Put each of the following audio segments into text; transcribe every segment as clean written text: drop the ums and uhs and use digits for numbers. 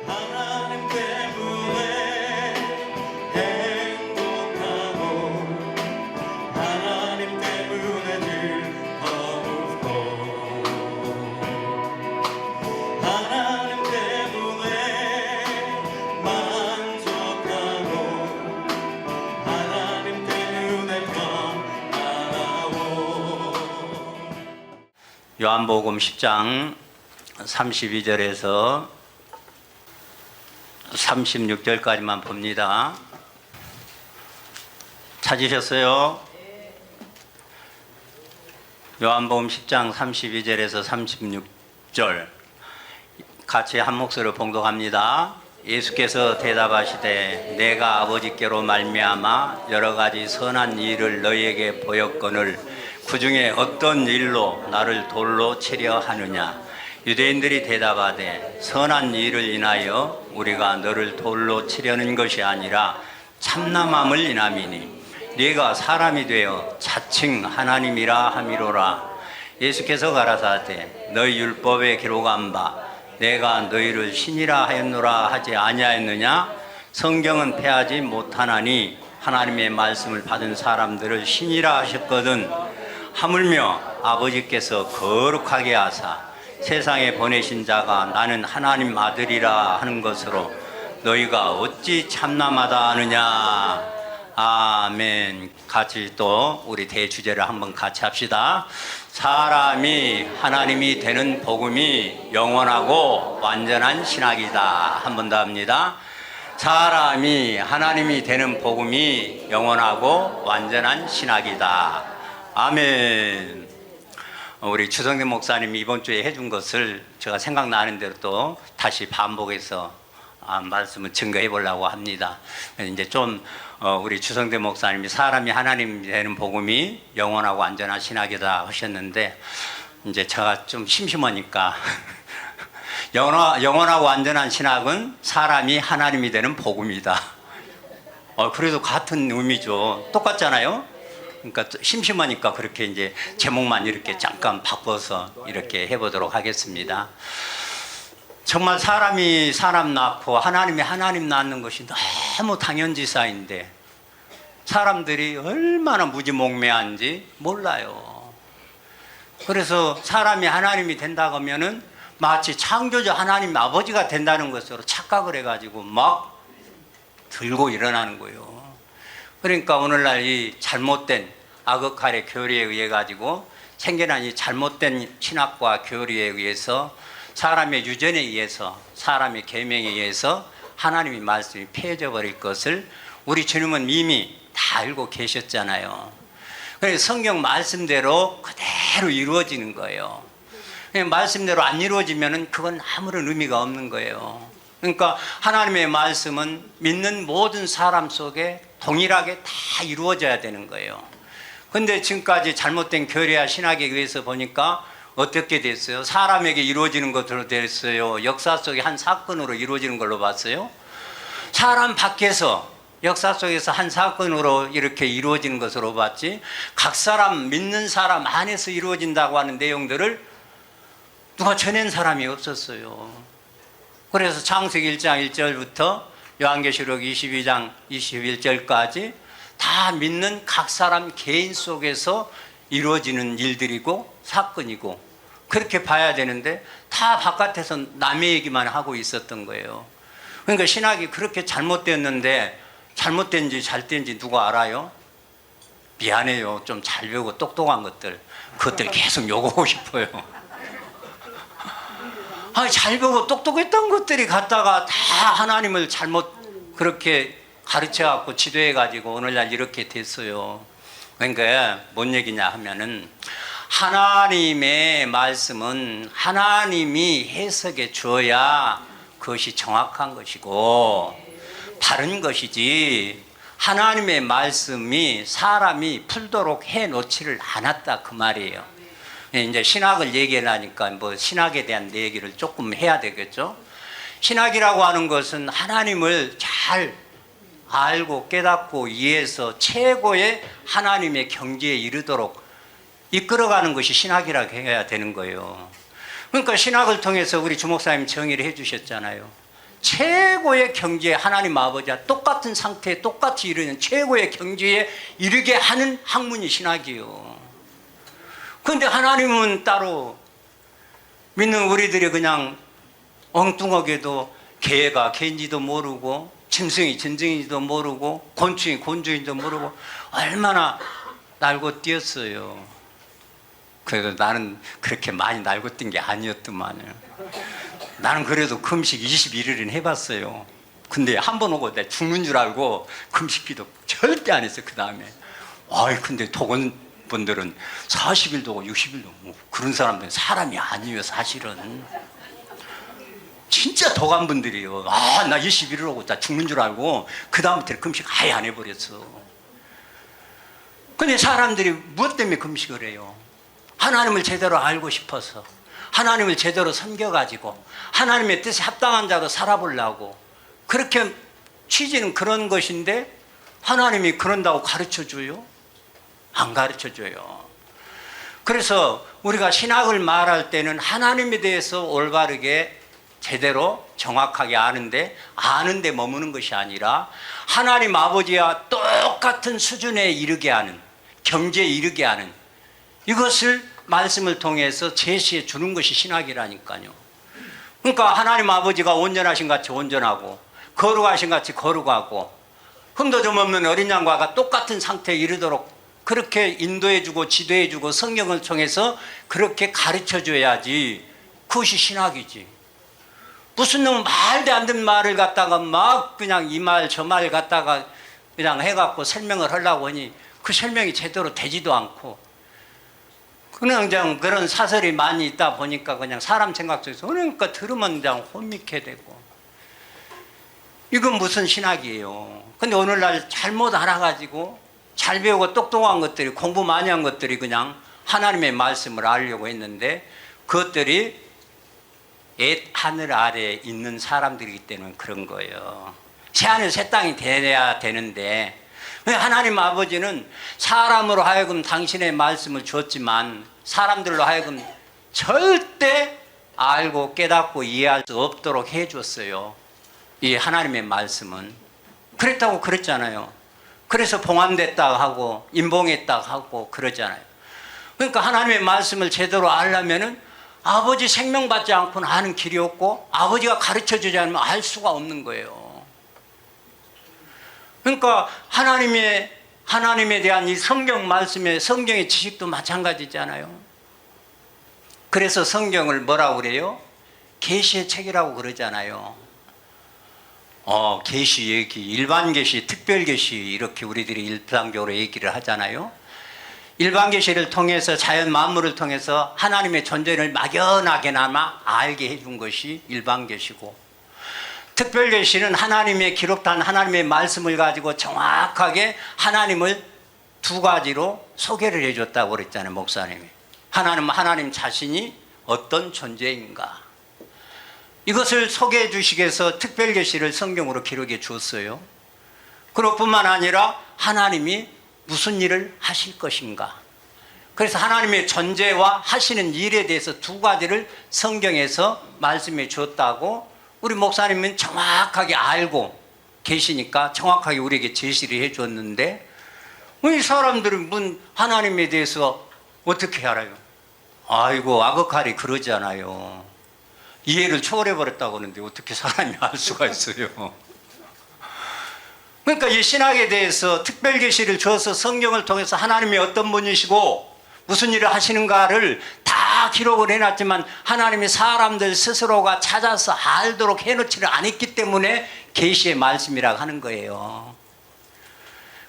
하나님 때문에 행복하고 하나님 때문에 즐겁고 하나님 때문에 만족하고 하나님 때문에 평안하고. 요한복음 10장 32절에서 36절까지만 봅니다. 찾으셨어요? 요한복음 10장 32절에서 36절 같이 한 목소리로 봉독합니다. 예수께서 대답하시되 내가 아버지께로 말미암아 여러 가지 선한 일을 너희에게 보였거늘 그 중에 어떤 일로 나를 돌로 치려 하느냐. 유대인들이 대답하되 선한 일을 인하여 우리가 너를 돌로 치려는 것이 아니라 참남함을 인함이니 네가 사람이 되어 자칭 하나님이라 함이로라. 예수께서 가라사대 너희 율법에 기록한 바 내가 너희를 신이라 하였노라 하지 아니하였느냐. 성경은 패하지 못하나니 하나님의 말씀을 받은 사람들을 신이라 하셨거든. 하물며 아버지께서 거룩하게 하사 세상에 보내신 자가 나는 하나님 아들이라 하는 것으로 너희가 어찌 참남하다 하느냐. 아멘. 같이 또 우리 대주제를 한번 같이 합시다. 사람이 하나님이 되는 복음이 영원하고 완전한 신학이다. 한 번 더 합니다. 사람이 하나님이 되는 복음이 영원하고 완전한 신학이다. 아멘. 우리 주성대 목사님이 이번 주에 해준 것을 제가 생각나는 대로 또 다시 반복해서 말씀을 증거해 보려고 합니다. 이제 좀 우리 주성대 목사님이 사람이 하나님 되는 복음이 영원하고 완전한 신학이다 하셨는데 이제 제가 좀 심심하니까 영원하고 완전한 신학은 사람이 하나님이 되는 복음이다. 그래도 같은 의미죠. 똑같잖아요. 그러니까 심심하니까 그렇게 이제 제목만 이렇게 잠깐 바꿔서 이렇게 해보도록 하겠습니다. 정말 사람이 사람 낳고 하나님이 하나님 낳는 것이 너무 당연지사인데 사람들이 얼마나 무지몽매한지 몰라요. 그래서 사람이 하나님이 된다고 하면은 마치 창조주 하나님 아버지가 된다는 것으로 착각을 해가지고 막 들고 일어나는 거예요. 그러니까 오늘날 이 잘못된 아극할의 교리에 의해 가지고 생겨난 이 잘못된 신학과 교리에 의해서 사람의 유전에 의해서 사람의 계명에 의해서 하나님의 말씀이 폐해져 버릴 것을 우리 주님은 이미 다 알고 계셨잖아요. 그래서 성경 말씀대로 그대로 이루어지는 거예요. 말씀대로 안 이루어지면 그건 아무런 의미가 없는 거예요. 그러니까 하나님의 말씀은 믿는 모든 사람 속에 동일하게 다 이루어져야 되는 거예요. 근데 지금까지 잘못된 교리와 신학에 의해서 보니까 어떻게 됐어요? 사람에게 이루어지는 것으로 됐어요? 역사 속의 한 사건으로 이루어지는 걸로 봤어요? 사람 밖에서 역사 속에서 한 사건으로 이렇게 이루어지는 것으로 봤지 각 사람 믿는 사람 안에서 이루어진다고 하는 내용들을 누가 전한 사람이 없었어요. 그래서 창세기 1장 1절부터 요한계시록 22장 21절까지 다 믿는 각 사람 개인 속에서 이루어지는 일들이고 사건이고 그렇게 봐야 되는데 다 바깥에서 남의 얘기만 하고 있었던 거예요. 그러니까 신학이 그렇게 잘못됐는데 잘못된지 잘된지 누가 알아요? 미안해요. 좀 잘 배우고 똑똑한 것들 그것들 계속 욕하고 싶어요. 잘 배우고 똑똑했던 것들이 갖다가 다 하나님을 잘못 그렇게 가르쳐갖고 지도해가지고 오늘날 이렇게 됐어요. 그러니까 뭔 얘기냐 하면은 하나님의 말씀은 하나님이 해석해 줘야 그것이 정확한 것이고 바른 것이지 하나님의 말씀이 사람이 풀도록 해놓지를 않았다 그 말이에요. 이제 신학을 얘기하니까 뭐 신학에 대한 얘기를 조금 해야 되겠죠. 신학이라고 하는 것은 하나님을 잘 알고 깨닫고 이해해서 최고의 하나님의 경지에 이르도록 이끌어가는 것이 신학이라고 해야 되는 거예요. 그러니까 신학을 통해서 우리 주목사님 정의를 해 주셨잖아요. 최고의 경지에 하나님 아버지와 똑같은 상태에 똑같이 이르는 최고의 경지에 이르게 하는 학문이 신학이요. 그런데 하나님은 따로 믿는 우리들이 그냥 엉뚱하게도 개가 개인지도 모르고 짐승이 짐승인지도 모르고 곤충이 곤충인지도 모르고 얼마나 날고 뛰었어요. 그래도 나는 그렇게 많이 날고 뛴 게 아니었더만요. 나는 그래도 금식 21일은 해봤어요. 근데 한 번 오고 내가 죽는 줄 알고 금식 기도 절대 안 했어요. 그 다음에 근데 독은 분들은 40일도 오고 60일도 오고 그런 사람들은 사람이 아니에요. 사실은 진짜 독한 분들이에요. 나 21일 오고 나 죽는 줄 알고 그 다음부터 금식 아예 안 해버렸어. 근데 사람들이 무엇 때문에 금식을 해요? 하나님을 제대로 알고 싶어서, 하나님을 제대로 섬겨가지고 하나님의 뜻에 합당한 자로 살아보려고. 그렇게 취지는 그런 것인데 하나님이 그런다고 가르쳐줘요? 안 가르쳐줘요. 그래서 우리가 신학을 말할 때는 하나님에 대해서 올바르게 제대로 정확하게 아는데 머무는 것이 아니라 하나님 아버지와 똑같은 수준에 이르게 하는, 경지에 이르게 하는, 이것을 말씀을 통해서 제시해 주는 것이 신학이라니까요. 그러니까 하나님 아버지가 온전하신 같이 온전하고 거룩하신 같이 거룩하고 흠도 좀 없는 어린 양과 똑같은 상태에 이르도록 그렇게 인도해주고 지도해주고 성경을 통해서 그렇게 가르쳐줘야지 그것이 신학이지. 무슨 놈 말도 안 되는 말을 갖다가 막 그냥 이 말 저 말 갖다가 그냥 해갖고 설명을 하려고 하니 그 설명이 제대로 되지도 않고 그냥 그런 사설이 많이 있다 보니까 그냥 사람 생각 속에서 그러니까 들으면 그냥 혼미케 되고 이건 무슨 신학이에요. 근데 오늘날 잘못 알아가지고 잘 배우고 똑똑한 것들이 공부 많이 한 것들이 그냥 하나님의 말씀을 알려고 했는데 그것들이 옛 하늘 아래에 있는 사람들이기 때문에 그런 거예요. 새하늘 새 땅이 돼야 되는데 하나님 아버지는 사람으로 하여금 당신의 말씀을 줬지만 사람들로 하여금 절대 알고 깨닫고 이해할 수 없도록 해줬어요. 이 하나님의 말씀은 그랬다고 그랬잖아요. 그래서 봉함됐다 하고 임봉했다 하고 그러잖아요. 그러니까 하나님의 말씀을 제대로 알려면은 아버지 생명 받지 않고는 아는 길이 없고 아버지가 가르쳐주지 않으면 알 수가 없는 거예요. 그러니까 하나님에 대한 이 성경 말씀의 성경의 지식도 마찬가지잖아요. 그래서 성경을 뭐라고 그래요? 계시의 책이라고 그러잖아요. 계시 얘기, 일반 계시, 특별 계시 이렇게 우리들이 일상적으로 얘기를 하잖아요. 일반 계시를 통해서 자연 만물을 통해서 하나님의 존재를 막연하게나마 알게 해준 것이 일반 계시고 특별 계시는 하나님의 기록한 하나님의 말씀을 가지고 정확하게 하나님을 두 가지로 소개를 해줬다고 그랬잖아요. 목사님이 하나님 자신이 어떤 존재인가 이것을 소개해 주시기 위해서 특별 계시를 성경으로 기록해 주었어요. 그뿐만 아니라 하나님이 무슨 일을 하실 것인가. 그래서 하나님의 존재와 하시는 일에 대해서 두 가지를 성경에서 말씀해 주었다고 우리 목사님은 정확하게 알고 계시니까 정확하게 우리에게 제시를 해 줬는데 이 사람들은 하나님에 대해서 어떻게 알아요? 아이고 아그칼이 그러잖아요. 이해를 초월해 버렸다고 하는데 어떻게 사람이 알 수가 있어요? 그러니까 이 신학에 대해서 특별 계시를 줘서 성경을 통해서 하나님이 어떤 분이시고 무슨 일을 하시는가를 다 기록을 해놨지만 하나님이 사람들 스스로가 찾아서 알도록 해놓지를 않았기 때문에 계시의 말씀이라고 하는 거예요.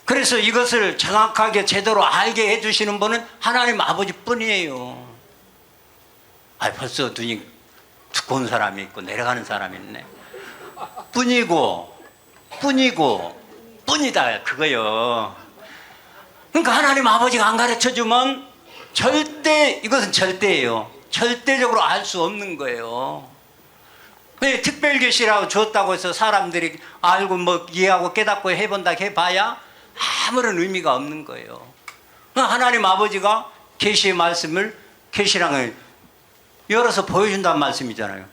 그래서 이것을 정확하게 제대로 알게 해주시는 분은 하나님 아버지뿐이에요. 벌써 눈이 두꺼운 사람이 있고 내려가는 사람이 있네. 뿐이다 그거요. 그러니까 하나님 아버지가 안 가르쳐주면 이것은 절대예요. 절대적으로 알 수 없는 거예요. 특별 계시라고 줬다고 해서 사람들이 알고 이해하고 깨닫고 해본다 해봐야 아무런 의미가 없는 거예요. 하나님 아버지가 계시의 말씀을 계시랑을 열어서 보여준다는 말씀이잖아요.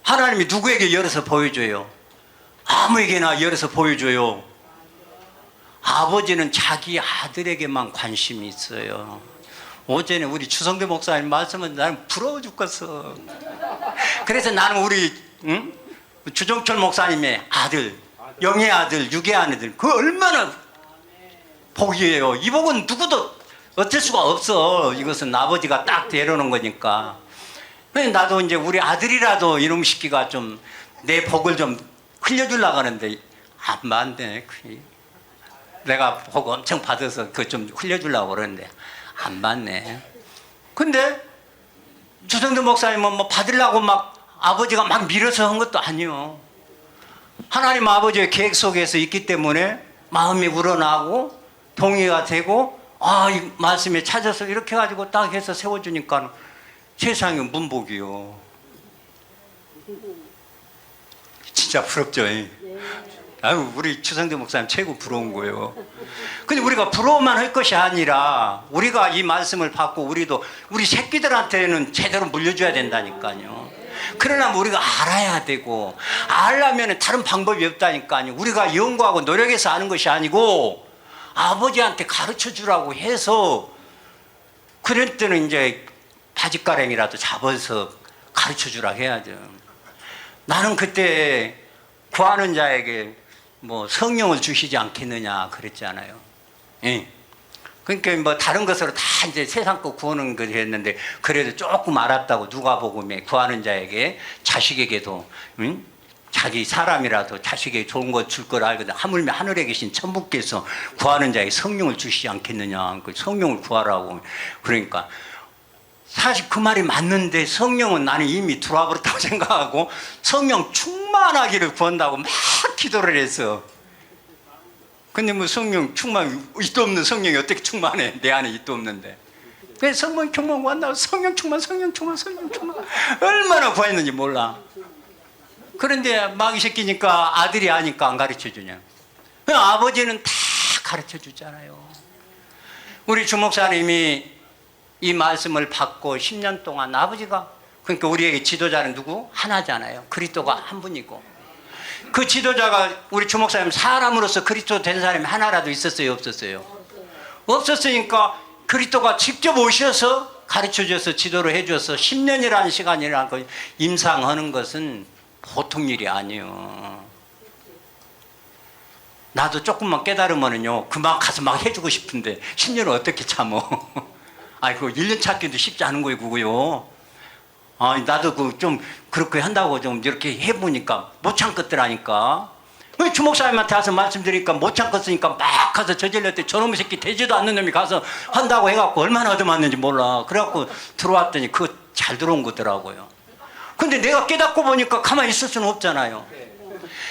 하나님이 누구에게 열어서 보여줘요? 아무에게나 열어서 보여줘요. 아버지는 자기 아들에게만 관심이 있어요. 어제는 우리 주성대 목사님 말씀은 나는 부러워 죽겠어. 그래서 나는 우리 주종철 목사님의 아들, 영의 아들, 육의 아들, 그 얼마나 복이에요. 이 복은 누구도 어쩔 수가 없어. 이것은 아버지가 딱 데려놓은 거니까. 나도 이제 우리 아들이라도 이놈 시키가 좀 내 복을 좀 흘려주려고 하는데 안 맞네. 내가 복 엄청 받아서 그거 좀 흘려주려고 그러는데 안 맞네. 근데 주성대 목사님은 뭐 받으려고 막 아버지가 막 밀어서 한 것도 아니요. 하나님 아버지의 계획 속에서 있기 때문에 마음이 우러나고 동의가 되고 이 말씀에 찾아서 이렇게 가지고 딱 해서 세워주니까 세상에 문복이요. 진짜 부럽죠. 아유, 우리 주성대 목사님 최고 부러운 거예요. 근데 우리가 부러워만 할 것이 아니라 우리가 이 말씀을 받고 우리도 우리 새끼들한테는 제대로 물려줘야 된다니까요. 그러나 우리가 알아야 되고 알려면 다른 방법이 없다니까요. 우리가 연구하고 노력해서 아는 것이 아니고 아버지한테 가르쳐 주라고 해서 그럴 때는 이제 바짓가랭이라도 잡아서 가르쳐 주라고 해야죠. 나는 그때 구하는 자에게 뭐 성령을 주시지 않겠느냐 그랬잖아요. 예. 그러니까 뭐 다른 것으로 다 이제 세상 거 구하는 거 했는데 그래도 조금 알았다고 누가복음에 구하는 자에게 자식에게도 자기 사람이라도 자식에게 좋은 것 줄 걸 알거든. 하물며 하늘에 계신 천부께서 구하는 자에게 성령을 주시지 않겠느냐. 그 성령을 구하라고. 그러니까 사실 그 말이 맞는데 성령은 나는 이미 들어와 버렸다고 생각하고 성령 충만하기를 구한다고 막 기도를 했어. 근데 뭐 성령 충만, 있도 없는 성령이 어떻게 충만해? 내 안에 있도 없는데. 왜 성령 충만 구한다고 성령 충만, 성령 충만, 성령 충만. 얼마나 구했는지 몰라. 그런데 막 이 새끼니까 아들이 아니까 안 가르쳐 주냐. 아버지는 다 가르쳐 주잖아요. 우리 주목사님이 이 말씀을 받고 10년 동안 아버지가, 그러니까 우리에게 지도자는 누구? 하나잖아요. 그리스도가 한 분이고. 그 지도자가 우리 주목사님 사람으로서 그리스도 된 사람이 하나라도 있었어요? 없었어요? 없었으니까 그리스도가 직접 오셔서 가르쳐줘서 지도를 해줘서 10년이라는 시간이라는 걸 임상하는 것은 보통 일이 아니에요. 나도 조금만 깨달으면요 그만 가서 막 해주고 싶은데 10년을 어떻게 참어. 아이고 1년 찾기도 쉽지 않은 거예요 그거요. 나도 그 좀 그렇게 한다고 좀 이렇게 해보니까 못 참겠더라니까. 주목사님한테 와서 말씀드리니까 못 참겠으니까 막 가서 저질렀더니 저놈의 새끼 되지도 않는 놈이 가서 한다고 해갖고 얼마나 얻어맞는지 몰라. 그래갖고 들어왔더니 그거 잘 들어온 거더라고요. 근데 내가 깨닫고 보니까 가만히 있을 수는 없잖아요.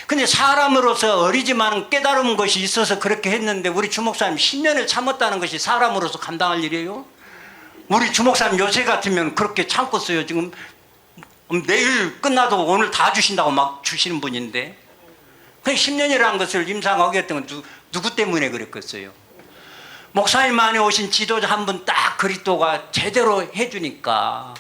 근데 사람으로서 어리지만 깨달은 것이 있어서 그렇게 했는데 우리 주목사님 10년을 참았다는 것이 사람으로서 감당할 일이에요? 우리 주목사님 요새 같으면 그렇게 참겠어요. 지금 내일 끝나도 오늘 다 주신다고 막 주시는 분인데 그 10년이라는 것을 임상하게 했던 건 누구 때문에 그랬겠어요? 목사님 안에 오신 지도자 한 분 딱 그리스도가 제대로 해주니까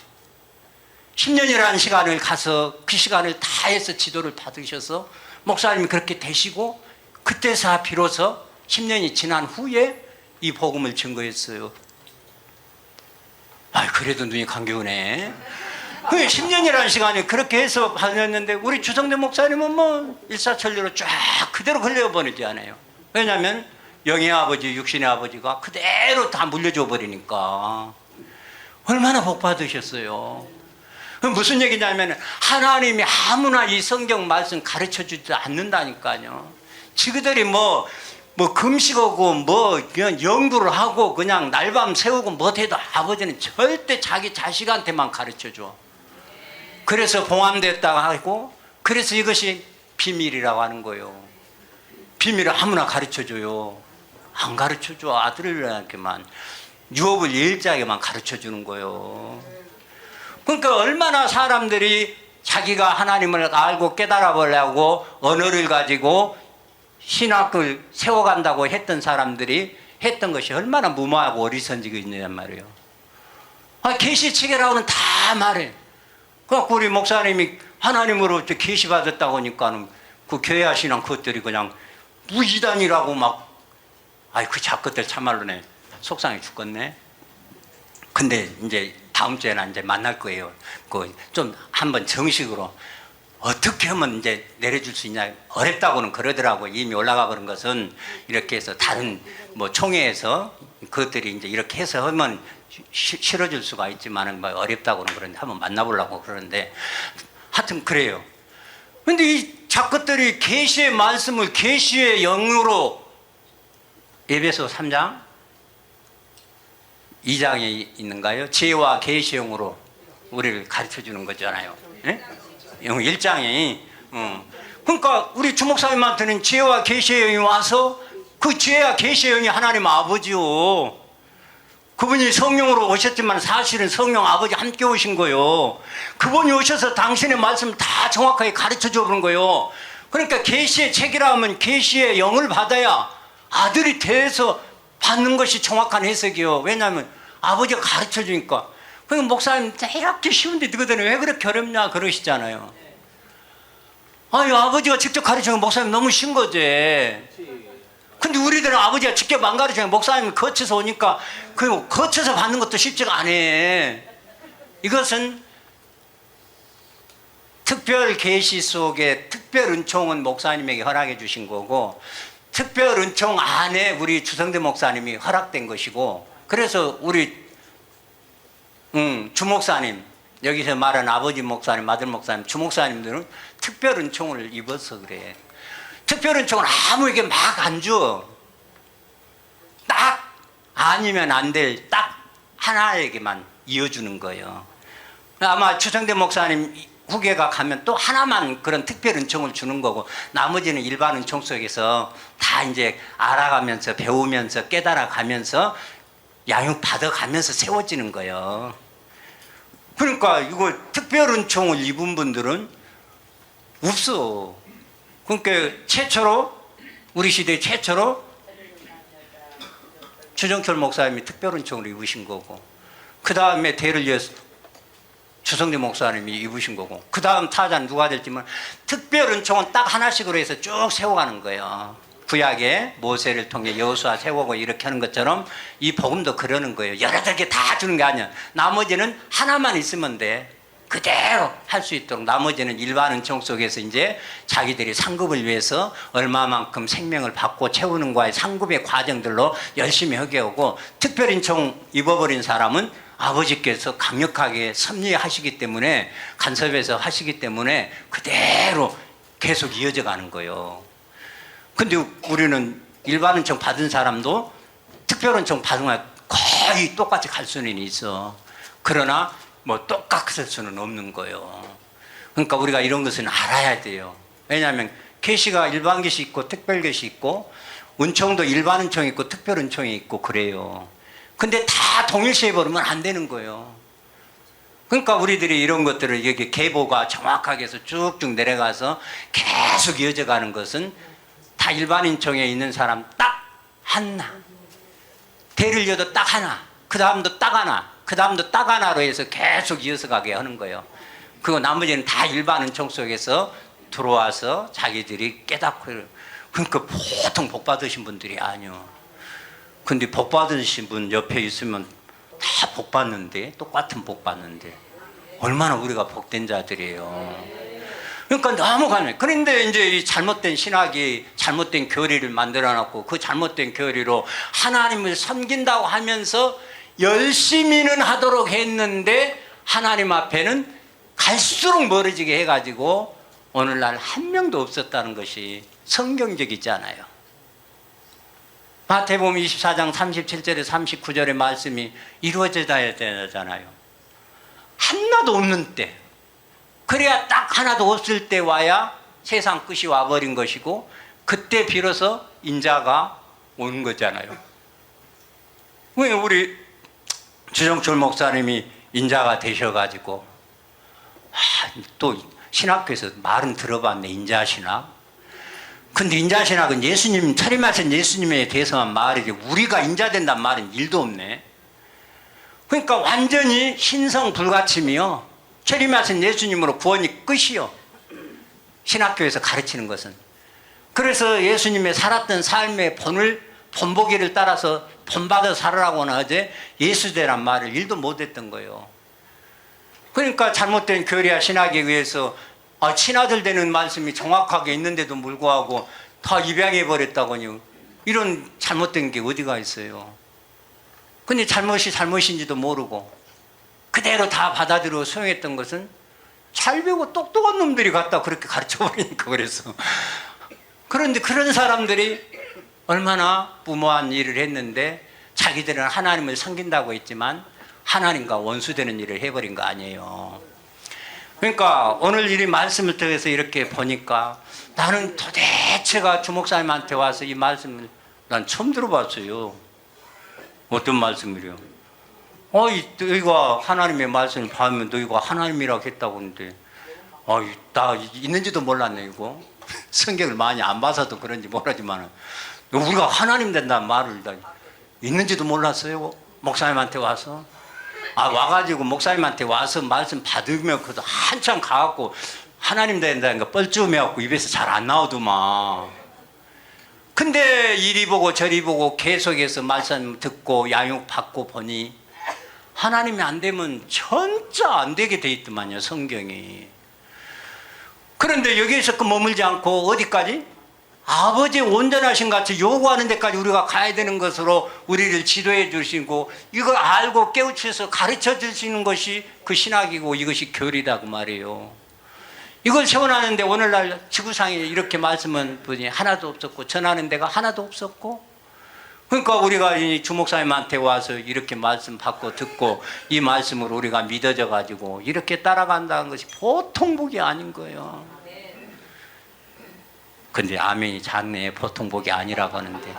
10년이라는 시간을 가서 그 시간을 다 해서 지도를 받으셔서 목사님이 그렇게 되시고 그때서 비로소 10년이 지난 후에 이 복음을 증거했어요. 그래도 눈이 감겨오네. 그 10년이라는 시간이 그렇게 해서 받았는데 우리 주성대 목사님은 뭐 일사천리로 쫙 그대로 흘려보내지 않아요. 왜냐하면 영의 아버지, 육신의 아버지가 그대로 다 물려줘 버리니까. 얼마나 복 받으셨어요. 무슨 얘기냐면 하나님이 아무나 이 성경 말씀 가르쳐 주지 않는다니까요. 지그들이 뭐 금식하고 뭐 그냥 연구를 하고 그냥 날밤 새우고 못해도 아버지는 절대 자기 자식한테만 가르쳐 줘. 그래서 봉함됐다고 하고 그래서 이것이 비밀이라고 하는 거예요. 비밀을 아무나 가르쳐 줘요. 안 가르쳐 줘. 아들들한테만 유업을 예일자에게만 가르쳐 주는 거예요. 그러니까 얼마나 사람들이 자기가 하나님을 알고 깨달아 보려고 언어를 가지고 신학을 세워간다고 했던 사람들이 했던 것이 얼마나 무모하고 어리석은 있느냐 말이에요. 계시체계라고는 다 말해. 그래갖고 우리 목사님이 하나님으로부터 계시받았다고 하니까는 그 교회 신앙 그것들이 그냥 무이단이라고 막, 아이 그 작것들 참말로네 속상해 죽겠네. 근데 이제 다음 주에는 이제 만날 거예요. 그 좀 한번 정식으로 어떻게 하면 이제 내려줄 수 있냐. 어렵다고는 그러더라고. 이미 올라가 버린 것은 이렇게 해서 다른 뭐 총회에서 그것들이 이제 이렇게 해서 하면 실어줄 수가 있지만은 뭐 어렵다고는 그런데 한번 만나보려고 그러는데 하여튼 그래요. 근데 이 작것들이 계시의 말씀을 계시의 영으로 에베소 3장 2장에 있는가요? 지혜와 계시의 영으로 우리를 가르쳐 주는 거잖아요. 예? 1장이. 그러니까 우리 주목사님한테는 지혜와 계시의 영이 와서 그 지혜와 계시의 영이 하나님 아버지요. 그분이 성령으로 오셨지만 사실은 성령 아버지 함께 오신 거요. 그분이 오셔서 당신의 말씀 다 정확하게 가르쳐 주는 거요. 그러니까 계시의 책이라 하면 계시의 영을 받아야 아들이 돼서 받는 것이 정확한 해석이요. 왜냐하면 아버지가 가르쳐 주니까. 그러니까 목사님 이렇게 쉬운데 너희들은 왜 그렇게 어렵냐 그러시잖아요. 아유 아버지가 직접 가르치는 목사님 너무 쉬운 거지. 근데 우리들은 아버지가 직접 안 가르치면 목사님이 거쳐서 오니까 그 거쳐서 받는 것도 쉽지가 않아. 이것은 특별 계시 속에 특별 은총은 목사님에게 허락해 주신 거고 특별 은총 안에 우리 주성대 목사님이 허락된 것이고 그래서 우리 주목사님 여기서 말한 아버지 목사님, 아들 목사님, 주목사님들은 특별 은총을 입어서 그래. 특별 은총은 아무에게 막 안 줘. 딱 아니면 안 될 딱 하나에게만 이어주는 거예요. 아마 주성대 목사님 후계가 가면 또 하나만 그런 특별 은총을 주는 거고 나머지는 일반 은총 속에서 다 이제 알아가면서 배우면서 깨달아가면서 양육 받아가면서 세워지는 거예요. 그러니까 이거 특별 은총을 입은 분들은 없어. 그러니까 최초로 우리 시대 최초로 주정철 목사님이 특별 은총을 입으신 거고 그 다음에 대를 이어서 주성대 목사님이 입으신 거고 그 다음 타자는 누가 될지만 특별 은총은 딱 하나씩으로 해서 쭉 세워가는 거예요. 구약에 모세를 통해 여호수아 세우고 이렇게 하는 것처럼 이 복음도 그러는 거예요. 여러 개 다 주는 게 아니야. 나머지는 하나만 있으면 돼. 그대로 할 수 있도록 나머지는 일반 은총 속에서 이제 자기들이 상급을 위해서 얼마만큼 생명을 받고 채우는 거의 상급의 과정들로 열심히 하게 오고 특별 은총 입어버린 사람은 아버지께서 강력하게 섭리하시기 때문에 간섭해서 하시기 때문에 그대로 계속 이어져 가는 거예요. 근데 우리는 일반 은총 받은 사람도 특별 은총 받으면 거의 똑같이 갈 수는 있어. 그러나 뭐 똑같을 수는 없는 거예요. 그러니까 우리가 이런 것은 알아야 돼요. 왜냐하면 계시가 일반 계시 있고 특별 계시 있고 은총도 일반 은총이 있고 특별 은총이 있고 그래요. 근데 다 동일시해 버리면 안 되는 거예요. 그러니까 우리들이 이런 것들을 여기 계보가 정확하게 해서 쭉쭉 내려가서 계속 이어져 가는 것은 다 일반 은총에 있는 사람 딱 하나, 대를 이어도 딱 하나, 그 다음도 딱 하나, 그 다음도 딱 하나로 해서 계속 이어서 가게 하는 거예요. 그리고 나머지는 다 일반 은총 속에서 들어와서 자기들이 깨닫고. 그러니까 보통 복 받으신 분들이 아니요. 근데 복 받으신 분 옆에 있으면 다 복 받는데 똑같은 복 받는데 얼마나 우리가 복된 자들이에요. 그러니까 너무 가면. 그런데 이제 이 잘못된 신학이 잘못된 교리를 만들어놨고 그 잘못된 교리로 하나님을 섬긴다고 하면서 열심히는 하도록 했는데 하나님 앞에는 갈수록 멀어지게 해가지고 오늘날 한 명도 없었다는 것이 성경적이잖아요. 마태복음 24장 37절에 39절의 말씀이 이루어져야 되잖아요. 하나도 없는 때, 그래야 딱 하나도 없을 때 와야 세상 끝이 와버린 것이고 그때 비로소 인자가 오는 거잖아요. 왜 우리 주정철 목사님이 인자가 되셔가지고 또 신학교에서 말은 들어봤네. 인자신학. 근데 인자신학은 예수님 차림하신 예수님에 대해서만 말이지 우리가 인자된단 말은 일도 없네. 그러니까 완전히 신성 불가침이요. 차림하신 예수님으로 구원이 끝이요. 신학교에서 가르치는 것은. 그래서 예수님의 살았던 삶의 본보기를 따라서 본받아 살으라고는 하지 예수되란 말을 일도 못했던 거예요. 그러니까 잘못된 교리와 신학에 의해서 친아들 되는 말씀이 정확하게 있는데도 불구하고 다 입양해 버렸다고요. 이런 잘못된 게 어디가 있어요. 근데 잘못이 잘못인지도 모르고 그대로 다 받아들여 수용했던 것은 잘 배우고 똑똑한 놈들이 갖다 그렇게 가르쳐버리니까 그래서. 그런데 그런 사람들이 얼마나 무모한 일을 했는데 자기들은 하나님을 섬긴다고 했지만 하나님과 원수되는 일을 해버린 거 아니에요. 그러니까 오늘 이 말씀을 통해서 이렇게 보니까 나는 도대체가 주목사님한테 와서 이 말씀을 난 처음 들어봤어요. 어떤 말씀이래요? 너희가 하나님의 말씀을 받으면 너희가 하나님이라고 했다고 하는데 나 있는지도 몰랐네 이거. 성경을 많이 안 봐서도 그런지 모르지만 우리가 하나님 된다는 말을 있는지도 몰랐어요. 목사님한테 와서 와가지고 목사님한테 와서 말씀 받으면 그것도 한참 가갖고 하나님 된다는 거 뻘쭘해갖고 입에서 잘 안 나오더만. 근데 이리 보고 저리 보고 계속해서 말씀 듣고 양육 받고 보니 하나님이 안 되면 진짜 안 되게 돼 있더만요, 성경이. 그런데 여기에서 머물지 않고 어디까지? 아버지의 온전하신 같이 요구하는 데까지 우리가 가야 되는 것으로 우리를 지도해 주시고 이걸 알고 깨우쳐서 가르쳐 주시는 것이 그 신학이고 이것이 교리다 그 말이에요. 이걸 세워나는데 오늘날 지구상에 이렇게 말씀은 분이 하나도 없었고 전하는 데가 하나도 없었고, 그러니까 우리가 이 주목사님한테 와서 이렇게 말씀 받고 듣고 이 말씀으로 우리가 믿어져 가지고 이렇게 따라간다는 것이 보통 복이 아닌 거예요. 근데 아멘이 작네. 보통 복이 아니라고 하는데.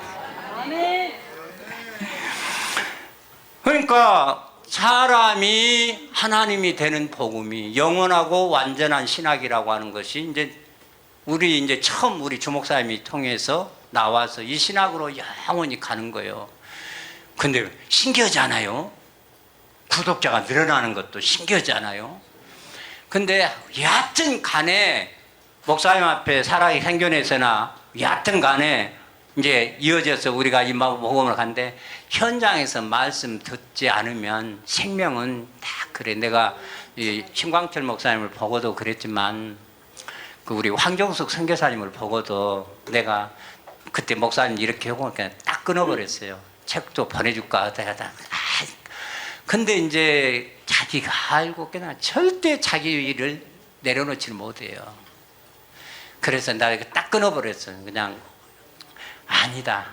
그러니까 사람이 하나님이 되는 복음이 영원하고 완전한 신학이라고 하는 것이 이제 처음 우리 주목사님이 통해서 나와서 이 신학으로 영원히 가는 거예요. 근데 신기하지 않아요? 구독자가 늘어나는 것도 신기하지 않아요? 근데 여하튼 간에 목사님 앞에 살아있게 생존해서나 여하튼 간에 이제 이어져서 우리가 이 복음을 간데 현장에서 말씀 듣지 않으면 생명은 다 그래. 내가 이 신광철 목사님을 보고도 그랬지만 그 우리 황정숙 선교사님을 보고도 내가 그때 목사님 이렇게 하고 그냥 딱 끊어버렸어요. 책도 보내줄까 하다가 근데 이제 자기가 알고 그냥 절대 자기 일을 내려놓지를 못해요. 그래서 나 딱 끊어버렸어요. 그냥 아니다.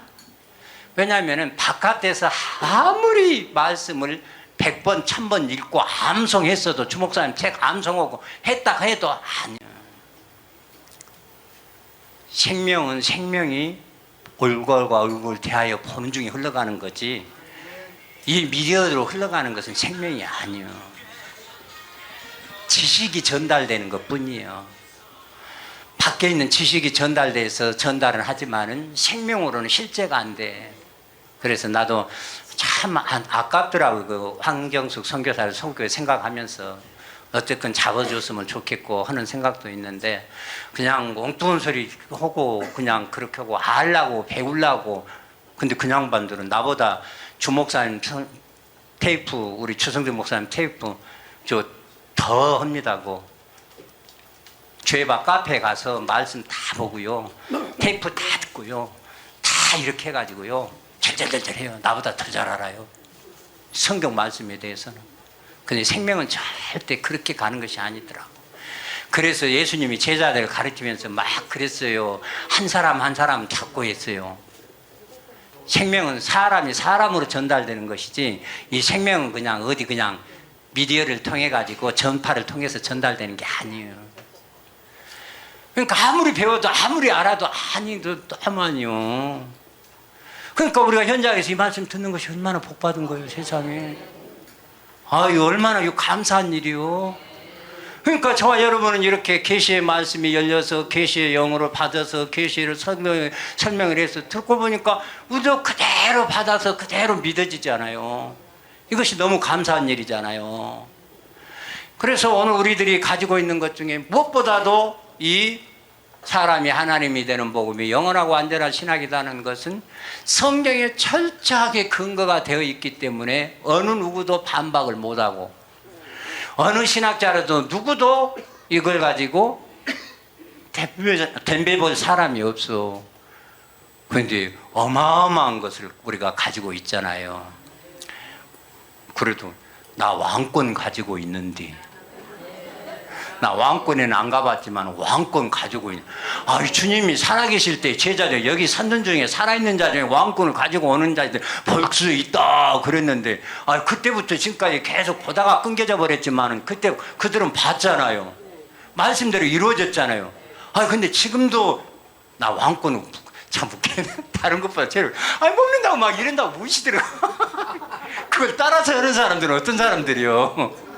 왜냐하면 바깥에서 아무리 말씀을 100번 1000번 읽고 암송했어도 주목사님 책 암송하고 했다 해도 아니야. 생명은 생명이 얼굴과 얼굴 대하여 보는 중에 흘러가는 거지 이 미디어로 흘러가는 것은 생명이 아니에요. 지식이 전달되는 것뿐이에요. 밖에 있는 지식이 전달돼서 전달은 하지만은 생명으로는 실제가 안 돼. 그래서 나도 참 아깝더라고. 그 황정숙 선교사를 선교에 생각하면서 어쨌든 잡아줬으면 좋겠고 하는 생각도 있는데 그냥 엉뚱한 소리 하고 그냥 그렇게 하고 알라고 배우려고. 근데 그 양반들은 나보다 주목사님 테이프 우리 추성준 목사님 테이프 더 합니다고. 죄바 카페에 가서 말씀 다 보고요. 테이프 다 듣고요. 다 이렇게 해가지고요. 절절절절 해요. 나보다 더 잘 알아요. 성경 말씀에 대해서는. 근데 생명은 절대 그렇게 가는 것이 아니더라고. 그래서 예수님이 제자들을 가르치면서 막 그랬어요. 한 사람 한 사람 잡고 했어요. 생명은 사람이 사람으로 전달되는 것이지 이 생명은 그냥 어디 그냥 미디어를 통해 가지고 전파를 통해서 전달되는 게 아니에요. 그러니까 아무리 배워도 아무리 알아도 너무하니요. 그러니까 우리가 현장에서 이 말씀 듣는 것이 얼마나 복받은 거예요, 세상에. 이거 얼마나 감사한 일이요. 그러니까 저와 여러분은 이렇게 계시의 말씀이 열려서 계시의 영으로 받아서 계시를 설명을 해서 듣고 보니까 우리도 그대로 받아서 그대로 믿어지잖아요. 이것이 너무 감사한 일이잖아요. 그래서 오늘 우리들이 가지고 있는 것 중에 무엇보다도 이 사람이 하나님이 되는 복음이 영원하고 완전한 신학이라는 것은 성경에 철저하게 근거가 되어 있기 때문에 어느 누구도 반박을 못하고 어느 신학자라도 누구도 이걸 가지고 덤벼볼 사람이 없어. 그런데 어마어마한 것을 우리가 가지고 있잖아요. 그래도 나 왕권 가지고 있는데, 나 왕권에는 안 가봤지만 왕권 가지고 있는. 아, 주님이 살아계실 때 제자들 여기 산전 중에 살아있는 자 중에 왕권을 가지고 오는 자들 볼 수 있다 그랬는데, 아, 그때부터 지금까지 계속 보다가 끊겨져 버렸지만은 그때 그들은 봤잖아요. 말씀대로 이루어졌잖아요. 아, 근데 지금도 나 왕권을 참 웃기네. 다른 것보다 제일 먹는다고 막 이런다고 무시더라고. 그걸 따라서 하는 사람들은 어떤 사람들이요?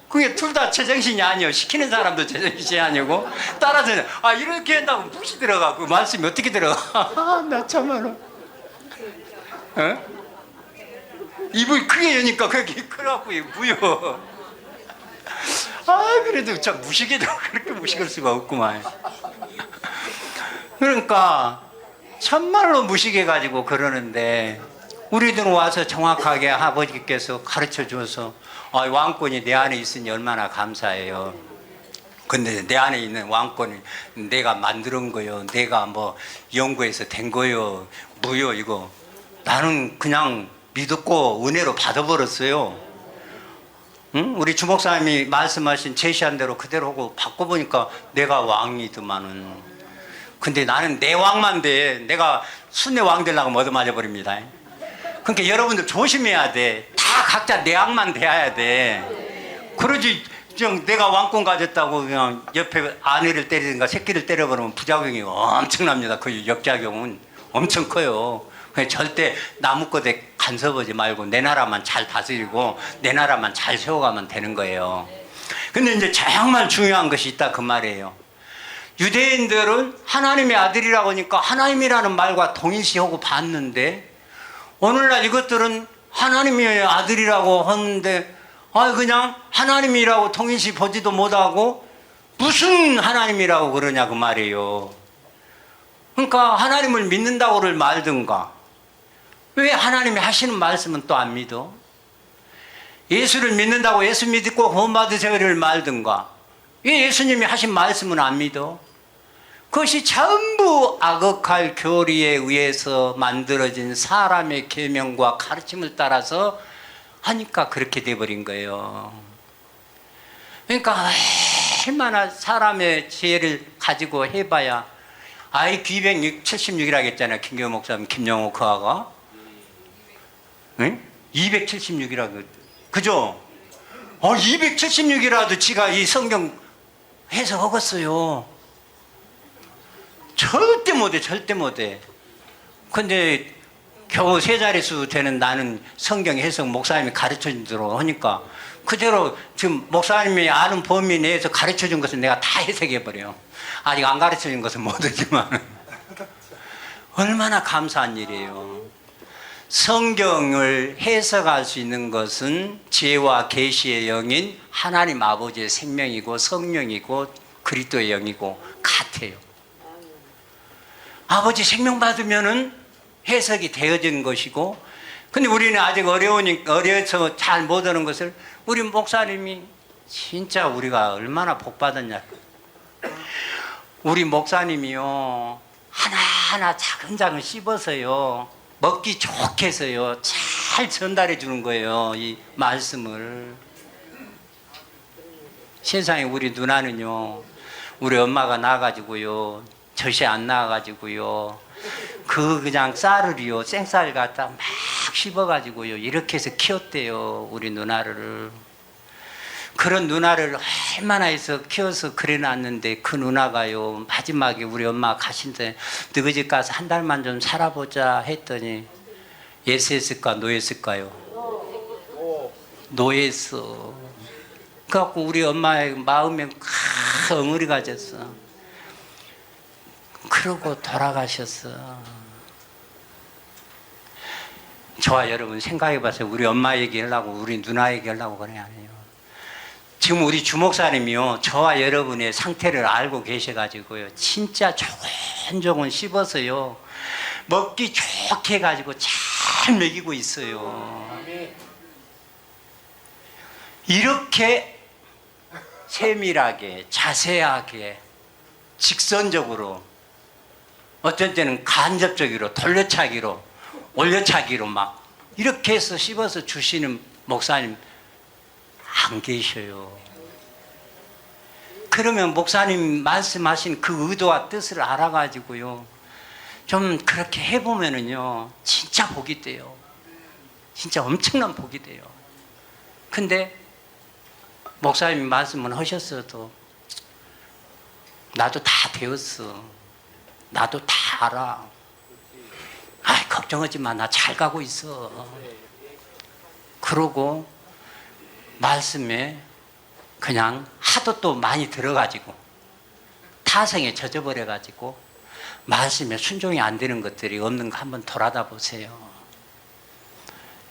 그게 둘 다 제정신이 아니요. 시키는 사람도 제정신이 아니고 따라서 이렇게 한다고 무시 들어가. 그 말씀이 어떻게 들어가? 나 참말로. 어? 입을 크게 여니까 그렇게 그래갖고 무여. 그래도 참 무식해도 그렇게 무식할 수가 없구만. 그러니까 참말로 무식해가지고 그러는데 우리들은 와서 정확하게 아버지께서 가르쳐 줘서 왕권이 내 안에 있으니 얼마나 감사해요. 근데 내 안에 있는 왕권이 내가 만드는 거요. 내가 뭐 연구해서 된 거요. 무요 이거. 나는 그냥 믿었고 은혜로 받아버렸어요. 응? 우리 주목사님이 말씀하신 제시한 대로 그대로 하고 바꿔보니까 내가 왕이더만은. 근데 나는 내 왕만 돼. 내가 순회 왕 되려고 얻어 맞아버립니다. 그러니까 여러분들 조심해야 돼. 다 각자 내 왕만 돼야 돼. 그러지 그냥 내가 왕권 가졌다고 그냥 옆에 아내를 때리든가 새끼를 때려버리면 부작용이 엄청납니다. 그 역작용은 엄청 커요. 절대 나무 겉에 간섭하지 말고 내 나라만 잘 다스리고 내 나라만 잘 세워가면 되는 거예요. 근데 이제 정말 중요한 것이 있다 그 말이에요. 유대인들은 하나님의 아들이라고 하니까 하나님이라는 말과 동일시하고 봤는데 오늘날 이것들은 하나님의 아들이라고 하는데 그냥 하나님이라고 동일시 보지도 못하고 무슨 하나님이라고 그러냐 그 말이에요. 그러니까 하나님을 믿는다고를 말든가 왜 하나님이 하시는 말씀은 또 안 믿어? 예수를 믿는다고 예수 믿고 구원받으세요를 말든가 왜 예수님이 하신 말씀은 안 믿어? 그것이 전부 악역할 교리에 의해서 만들어진 사람의 계명과 가르침을 따라서 하니까 그렇게 돼버린 거예요. 그러니까 얼마나 사람의 지혜를 가지고 해봐야 IQ 276이라고 했잖아요. 김경호 목사님, 김영호 그아가. 응? 276이라고. 그죠? 276이라도 지가 이 성경 해석하겠어요. 절대 못해, 절대 못해. 근데 겨우 세 자릿수 되는 나는 성경 해석 목사님이 가르쳐 준 대로 하니까 그대로 지금 목사님이 아는 범위 내에서 가르쳐 준 것을 내가 다 해석해버려요. 아직 안 가르쳐 준 것은 모르지만. 얼마나 감사한 일이에요. 성경을 해석할 수 있는 것은 지혜와 계시의 영인 하나님 아버지의 생명이고 성령이고 그리스도의 영이고 같아요. 아버지 생명 받으면은 해석이 되어진 것이고, 근데 우리는 아직 어려서 잘 못하는 것을 우리 목사님이 진짜 우리가 얼마나 복 받았냐. 우리 목사님이요 하나하나 차근차근 씹어서요 먹기 좋게 해서요 잘 전달해 주는 거예요. 이 말씀을. 세상에 우리 누나는요 우리 엄마가 나가지고요 젖이 안 나가지고요 그냥 쌀을요 생쌀 갖다 막 씹어가지고요 이렇게 해서 키웠대요 우리 누나를. 그런 누나를 얼마나 해서 키워서 그래놨는데 그 누나가요 마지막에 우리 엄마 가신데 너희 집 가서 한 달만 좀 살아보자 했더니 예스했을까 노했을까요? 노했어. 그래갖고 우리 엄마의 마음에 엉울이가 졌어. 그러고 돌아가셨어. 저와 여러분 생각해봐서 우리 엄마 얘기하려고 우리 누나 얘기하려고 그래 안 해요. 지금 우리 주목사님이요, 저와 여러분의 상태를 알고 계셔가지고요, 진짜 조곤조곤 씹어서요, 먹기 좋게 해가지고 잘 먹이고 있어요. 이렇게 세밀하게, 자세하게, 직선적으로, 어떤 때는 간접적으로, 돌려차기로, 올려차기로 막 이렇게 해서 씹어서 주시는 목사님 안 계셔요. 그러면 목사님 말씀하신 그 의도와 뜻을 알아가지고요, 좀 그렇게 해보면은요, 진짜 복이 돼요. 진짜 엄청난 복이 돼요. 근데 목사님 말씀은 하셨어도 나도 다 배웠어. 나도 다 알아. 아, 걱정하지 마. 나 잘 가고 있어. 그러고 말씀에 그냥 하도 또 많이 들어가지고 타성에 젖어버려가지고 말씀에 순종이 안 되는 것들이 없는가 한번 돌아다 보세요.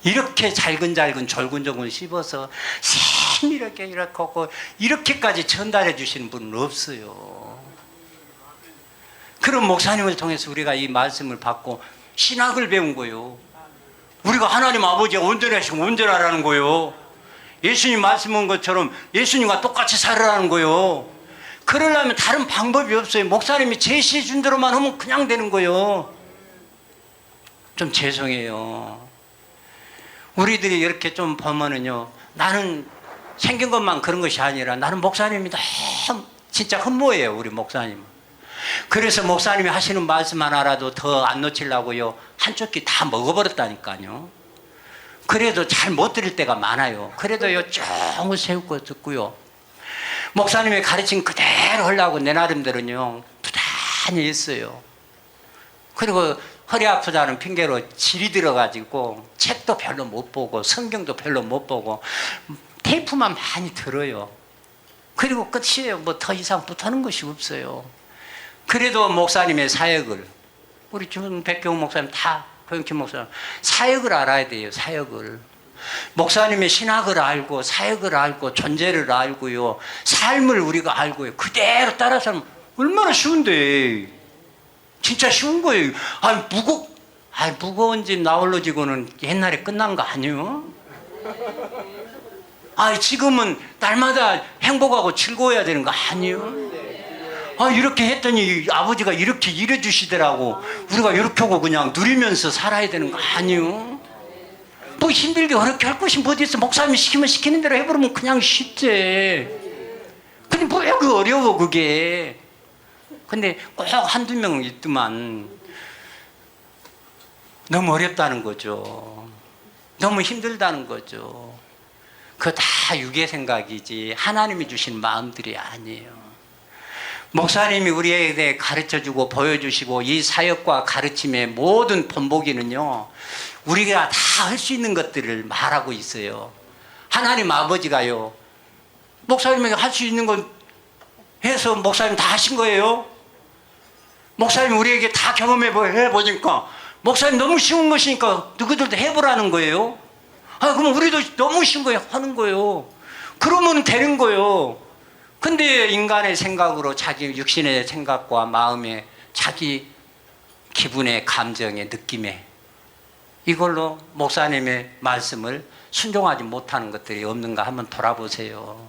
이렇게 잘근잘근 졸근졸근 씹어서 세밀하게 이렇게 하고 이렇게까지 전달해 주시는 분은 없어요. 그런 목사님을 통해서 우리가 이 말씀을 받고 신학을 배운 거예요. 우리가 하나님 아버지가 온전하시고 온전하라는 거예요. 예수님 말씀한 것처럼 예수님과 똑같이 살으라는 거예요. 그러려면 다른 방법이 없어요. 목사님이 제시해 준 대로만 하면 그냥 되는 거예요. 좀 죄송해요. 우리들이 이렇게 좀 보면은요, 나는 생긴 것만 그런 것이 아니라 나는 목사님이 너무 진짜 흠모해요, 우리 목사님. 그래서 목사님이 하시는 말씀 하나라도 더 안 놓치려고요, 한쪽 귀 다 먹어버렸다니까요. 그래도 잘 못 들을 때가 많아요. 그래도요, 쫑을 세우고 듣고요, 목사님의 가르침 그대로 하려고 내 나름대로는요, 부단히 했어요. 그리고 허리 아프다는 핑계로 질이 들어가지고 책도 별로 못 보고 성경도 별로 못 보고 테이프만 많이 들어요. 그리고 끝이에요. 뭐 더 이상 못하는 것이 없어요. 그래도 목사님의 사역을, 우리 지금 백경훈 목사님 다 고영킴 목사님 사역을 알아야 돼요. 사역을. 목사님의 신학을 알고 사역을 알고 존재를 알고요, 삶을 우리가 알고요, 그대로 따라 살면 얼마나 쉬운데. 진짜 쉬운 거예요. 무거운 집 나홀로지고는 옛날에 끝난 거 아니에요? 지금은 날마다 행복하고 즐거워야 되는 거 아니에요? 이렇게 했더니 아버지가 이렇게 일해주시더라고. 우리가 이렇게 하고 그냥 누리면서 살아야 되는 거 아니에요? 뭐 힘들게 어렵게 할 것이 어디 있어. 목사님이 시키면 시키는 대로 해버리면 그냥 쉽지. 근데 뭐 그 어려워 그게. 근데 꼭 한두 명 있더만 너무 어렵다는 거죠. 너무 힘들다는 거죠. 그거 다 육의 생각이지 하나님이 주신 마음들이 아니에요. 목사님이 우리에 대해 가르쳐주고 보여주시고 이 사역과 가르침의 모든 본보기는요, 우리가 다 할 수 있는 것들을 말하고 있어요. 하나님 아버지가요, 목사님에게 할 수 있는 건 해서 목사님 다 하신 거예요. 목사님 우리에게 다 경험해보니까 목사님 너무 쉬운 것이니까 누구들도 해보라는 거예요. 그럼 우리도 너무 쉬운 거 하는 거예요. 그러면 되는 거예요. 근데 인간의 생각으로 자기 육신의 생각과 마음에 자기 기분의 감정의 느낌에 이걸로 목사님의 말씀을 순종하지 못하는 것들이 없는가 한번 돌아보세요.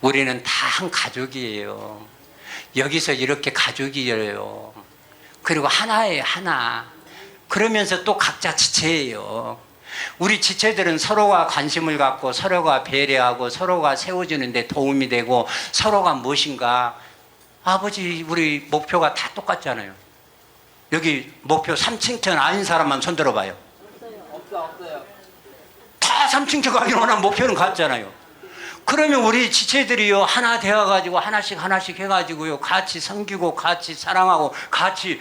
우리는 다 한 가족이에요. 여기서 이렇게 가족이에요. 그리고 하나예요, 하나. 그러면서 또 각자 지체예요. 우리 지체들은 서로가 관심을 갖고 서로가 배려하고 서로가 세워주는 데 도움이 되고 서로가 무엇인가. 아버지 우리 목표가 다 똑같잖아요. 여기 목표 3층천 아닌 사람만 손 들어봐요. 없어요. 다 3층천 가기 원하는 목표는 같잖아요. 그러면 우리 지체들이요, 하나 되어가지고 하나씩 해가지고요, 같이 섬기고 같이 사랑하고 같이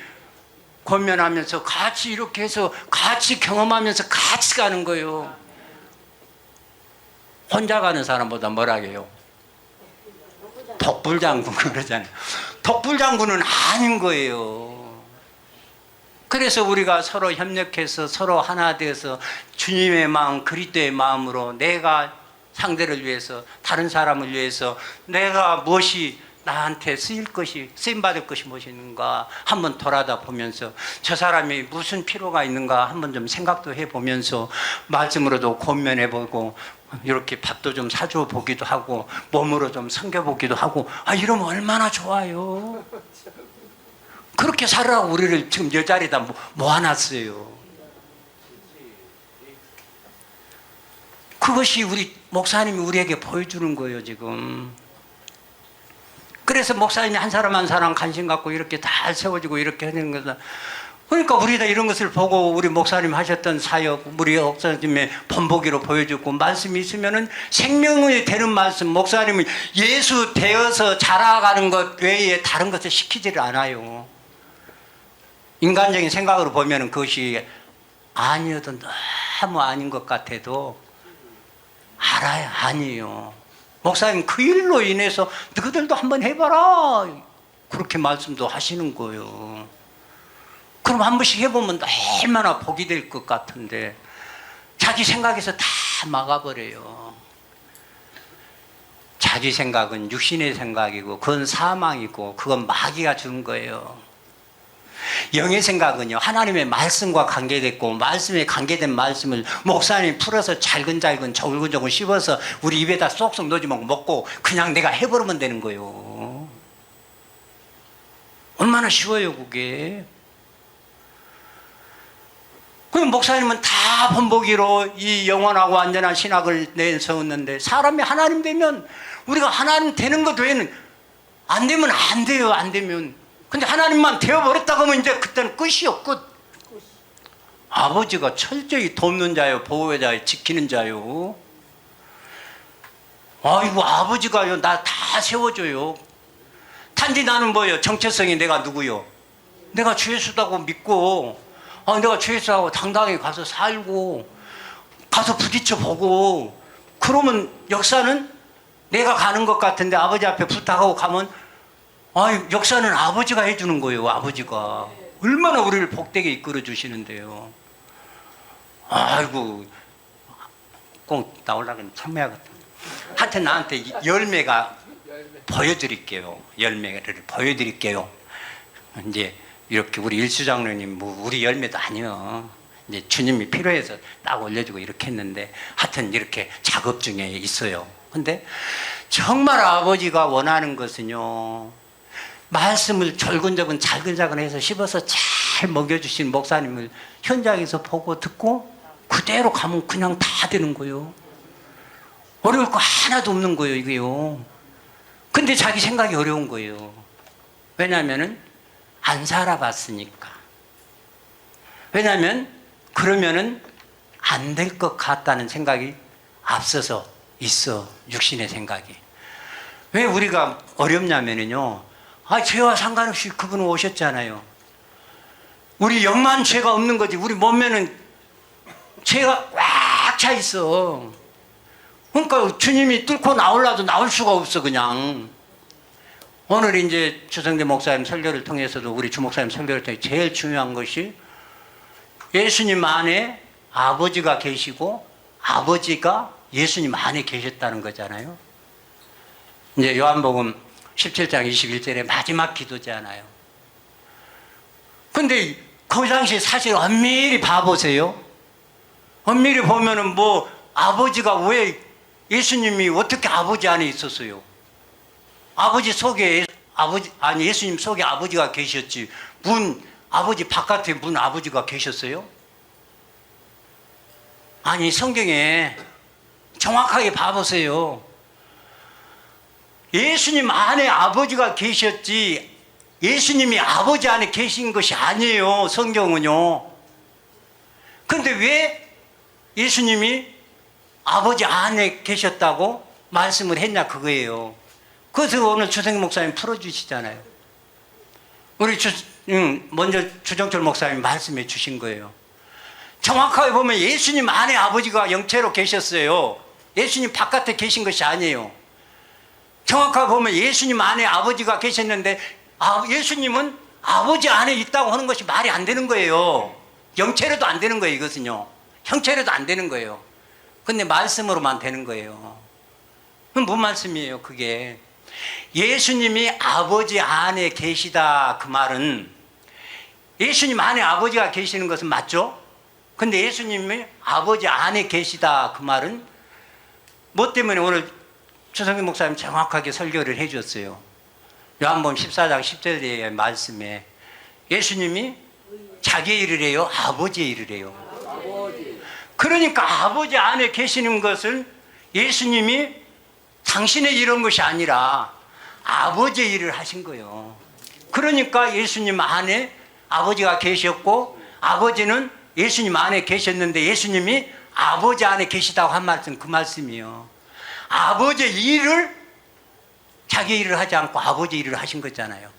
권면하면서 같이 이렇게 해서 같이 경험하면서 같이 가는 거예요. 혼자 가는 사람보다 뭐라 해요? 독불장군 그러잖아요. 독불장군은 아닌 거예요. 그래서 우리가 서로 협력해서 서로 하나 되어서 주님의 마음, 그리스도의 마음으로 내가 상대를 위해서, 다른 사람을 위해서 내가 무엇이 나한테 쓰임받을 것이 무엇인가 한번 돌아다 보면서, 저 사람이 무슨 필요가 있는가 한번 좀 생각도 해보면서, 말씀으로도 권면해보고, 이렇게 밥도 좀 사줘 보기도 하고, 몸으로 좀 섬겨보기도 하고, 이러면 얼마나 좋아요. 그렇게 살라고 우리를 지금 여 자리에다 모아놨어요. 그것이 우리 목사님이 우리에게 보여주는 거예요, 지금. 그래서 목사님이 한 사람 한 사람 관심 갖고 이렇게 다 세워지고 이렇게 하는 거다. 그러니까 우리가 이런 것을 보고 우리 목사님 하셨던 사역, 우리 목사님의 본보기로 보여주고, 말씀이 있으면은 생명이 되는 말씀, 목사님은 예수 되어서 자라가는 것 외에 다른 것을 시키지를 않아요. 인간적인 생각으로 보면은 그것이 아니어도 너무 아닌 것 같아도 알아요. 아니에요. 목사님 그 일로 인해서 너희들도 한번 해봐라, 그렇게 말씀도 하시는 거예요. 그럼 한 번씩 해보면 얼마나 복이 될 것 같은데 자기 생각에서 다 막아버려요. 자기 생각은 육신의 생각이고 그건 사망이고 그건 마귀가 주는 거예요. 영의 생각은요, 하나님의 말씀과 관계됐고, 말씀에 관계된 말씀을 목사님이 풀어서 잘근잘근 조글조글 씹어서 우리 입에다 쏙쏙 넣어주면 먹고 그냥 내가 해버리면 되는 거예요. 얼마나 쉬워요 그게. 그럼 목사님은 다 본보기로 이 영원하고 완전한 신학을 내세웠는데, 사람이 하나님 되면, 우리가 하나님 되는 것 외에는 안 되면 안 돼요. 안 되면. 근데 하나님만 되어버렸다고 하면 이제 그때는 끝이요, 끝. 아버지가 철저히 돕는 자요, 보호자요, 지키는 자요. 아이고, 아버지가요, 나 다 세워줘요. 단지 나는 뭐예요? 정체성이 내가 누구요? 내가 주 예수다고 믿고, 내가 주 예수하고 당당히 가서 살고, 가서 부딪혀보고, 그러면 역사는 내가 가는 것 같은데 아버지 앞에 부탁하고 가면, 역사는 아버지가 해주는 거예요. 아버지가 얼마나 우리를 복되게 이끌어 주시는데요. 아이고, 꼭 나오려면 참여하겠다. 하여튼 나한테 열매가 보여드릴게요. 열매를 보여드릴게요. 이제 이렇게 우리 일수장로님 우리 열매도 아니요. 이제 주님이 필요해서 딱 올려주고 이렇게 했는데, 하여튼 이렇게 작업 중에 있어요. 근데 정말 아버지가 원하는 것은요, 말씀을 절근절근 잘근잘근해서 씹어서 잘 먹여주신 목사님을 현장에서 보고 듣고 그대로 가면 그냥 다 되는 거예요. 어려울 거 하나도 없는 거예요, 이게요. 근데 자기 생각이 어려운 거예요. 왜냐하면은 안 살아봤으니까. 왜냐하면 그러면은 안 될 것 같다는 생각이 앞서서 있어, 육신의 생각이. 왜 우리가 어렵냐면은요, 죄와 상관없이 그분은 오셨잖아요. 우리 영만 죄가 없는 거지. 우리 몸에는 죄가 꽉 차 있어. 그러니까 주님이 뚫고 나오려도 나올 수가 없어, 그냥. 오늘 이제 주성대 목사님 설교를 통해서도, 우리 주목사님 설교를 통해 제일 중요한 것이 예수님 안에 아버지가 계시고 아버지가 예수님 안에 계셨다는 거잖아요. 이제 요한복음 17장 21절에 마지막 기도잖아요. 근데 그 당시 사실 엄밀히 봐보세요. 엄밀히 보면은 아버지가 왜, 예수님이 어떻게 아버지 안에 있었어요? 아버지 속에, 예수님 속에 아버지가 계셨지. 아버지 바깥에 아버지가 계셨어요? 아니, 성경에 정확하게 봐보세요. 예수님 안에 아버지가 계셨지, 예수님이 아버지 안에 계신 것이 아니에요, 성경은요. 근데 왜 예수님이 아버지 안에 계셨다고 말씀을 했냐, 그거예요. 그래서 오늘 주성기 목사님 풀어주시잖아요. 우리 먼저 주정철 목사님 말씀해 주신 거예요. 정확하게 보면 예수님 안에 아버지가 영체로 계셨어요. 예수님 바깥에 계신 것이 아니에요. 정확하게 보면 예수님 안에 아버지가 계셨는데, 예수님은 아버지 안에 있다고 하는 것이 말이 안 되는 거예요. 영체로도 안 되는 거예요, 이것은요. 형체로도 안 되는 거예요. 근데 말씀으로만 되는 거예요. 뭔 말씀이에요 그게? 예수님이 아버지 안에 계시다 그 말은 예수님 안에 아버지가 계시는 것은 맞죠? 근데 예수님이 아버지 안에 계시다 그 말은 뭐 때문에 오늘 최성규 목사님 정확하게 설교를 해줬어요. 요한복음 14장 10절의 말씀에 예수님이 자기의 일을 해요? 아버지의 일을 해요? 그러니까 아버지 안에 계시는 것은 예수님이 당신의 이런 것이 아니라 아버지의 일을 하신 거예요. 그러니까 예수님 안에 아버지가 계셨고 아버지는 예수님 안에 계셨는데 예수님이 아버지 안에 계시다고 한 말씀 그 말씀이에요. 아버지의 일을 자기 일을 하지 않고 아버지 일을 하신 거잖아요.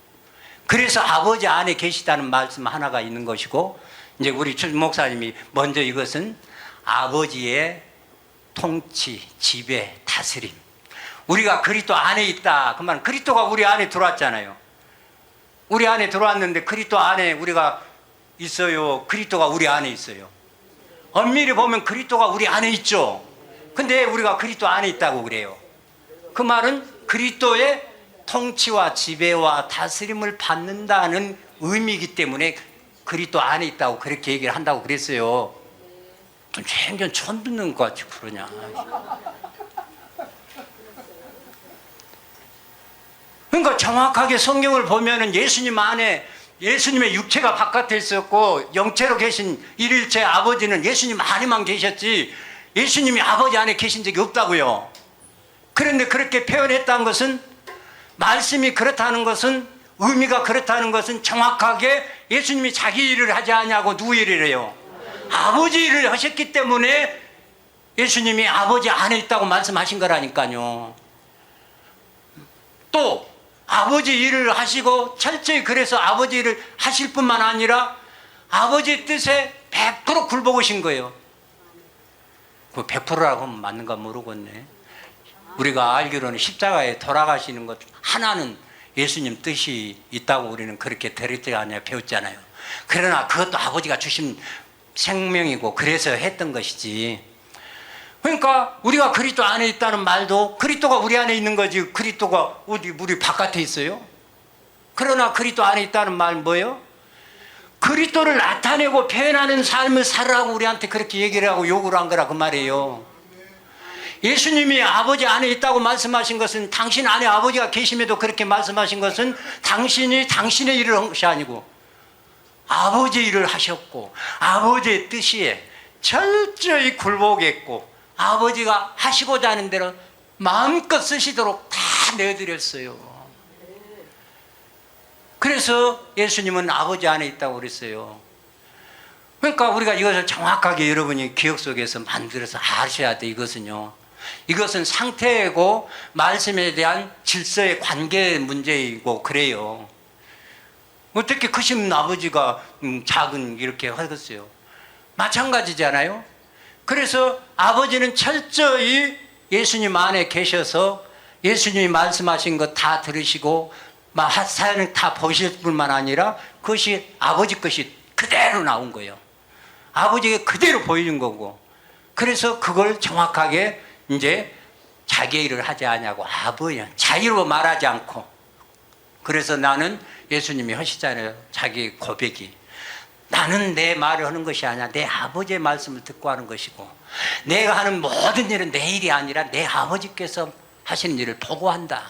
그래서 아버지 안에 계시다는 말씀 하나가 있는 것이고 이제 우리 최 목사님이 먼저 이것은 아버지의 통치, 지배, 다스림. 우리가 그리스도 안에 있다. 그 말은 그리스도가 우리 안에 들어왔잖아요. 우리 안에 들어왔는데 그리스도 안에 우리가 있어요? 그리스도가 우리 안에 있어요? 엄밀히 보면 그리스도가 우리 안에 있죠. 근데 우리가 그리스도 안에 있다고 그래요. 그 말은 그리스도의 통치와 지배와 다스림을 받는다는 의미이기 때문에 그리스도 안에 있다고 그렇게 얘기를 한다고 그랬어요. 완전 처음 듣는 것 같이 그러냐. 그러니까 정확하게 성경을 보면은 예수님 안에 예수님의 육체가 바깥에 있었고 영체로 계신 일일체 아버지는 예수님 안에만 계셨지 예수님이 아버지 안에 계신 적이 없다고요. 그런데 그렇게 표현했다는 것은 말씀이 그렇다는 것은 의미가 그렇다는 것은 정확하게 예수님이 자기 일을 하지 않냐고 누구 일을 해요? 아버지 일을 하셨기 때문에 예수님이 아버지 안에 있다고 말씀하신 거라니까요. 또 아버지 일을 하시고 철저히 그래서 아버지 일을 하실 뿐만 아니라 아버지의 뜻에 100% 굴복하신 거예요. 그 100%라고 하면 맞는가 모르겠네. 우리가 알기로는 십자가에 돌아가시는 것 하나는 예수님 뜻이 있다고 우리는 그렇게 들었지 않냐 배웠잖아요. 그러나 그것도 아버지가 주신 생명이고 그래서 했던 것이지. 그러니까 우리가 그리스도 안에 있다는 말도 그리스도가 우리 안에 있는 거지 그리스도가 어디 우리 바깥에 있어요? 그러나 그리스도 안에 있다는 말 뭐예요? 그리스도를 나타내고 표현하는 삶을 살으라고 우리한테 그렇게 얘기를 하고 요구를 한 거라 그 말이에요. 예수님이 아버지 안에 있다고 말씀하신 것은 당신 안에 아버지가 계심에도 그렇게 말씀하신 것은 당신이 당신의 일을 한 것이 아니고 아버지의 일을 하셨고 아버지의 뜻에 철저히 굴복했고 아버지가 하시고자 하는 대로 마음껏 쓰시도록 다 내어드렸어요. 그래서 예수님은 아버지 안에 있다고 그랬어요. 그러니까 우리가 이것을 정확하게 여러분이 기억 속에서 만들어서 아셔야 돼. 이것은 상태이고 말씀에 대한 질서의 관계 문제이고 그래요. 어떻게 크신 아버지가 작은 이렇게 하겠어요? 마찬가지잖아요. 그래서 아버지는 철저히 예수님 안에 계셔서 예수님이 말씀하신 것 다 들으시고 사연을 다 보실 뿐만 아니라 그것이 아버지 것이 그대로 나온 거예요. 아버지가 그대로 보이는 거고 그래서 그걸 정확하게 이제 자기 일을 하지 않냐고 아버지 자유로 말하지 않고 그래서 나는 예수님이 하시잖아요. 자기 고백이 나는 내 말을 하는 것이 아니라 내 아버지의 말씀을 듣고 하는 것이고 내가 하는 모든 일은 내 일이 아니라 내 아버지께서 하시는 일을 보고 한다.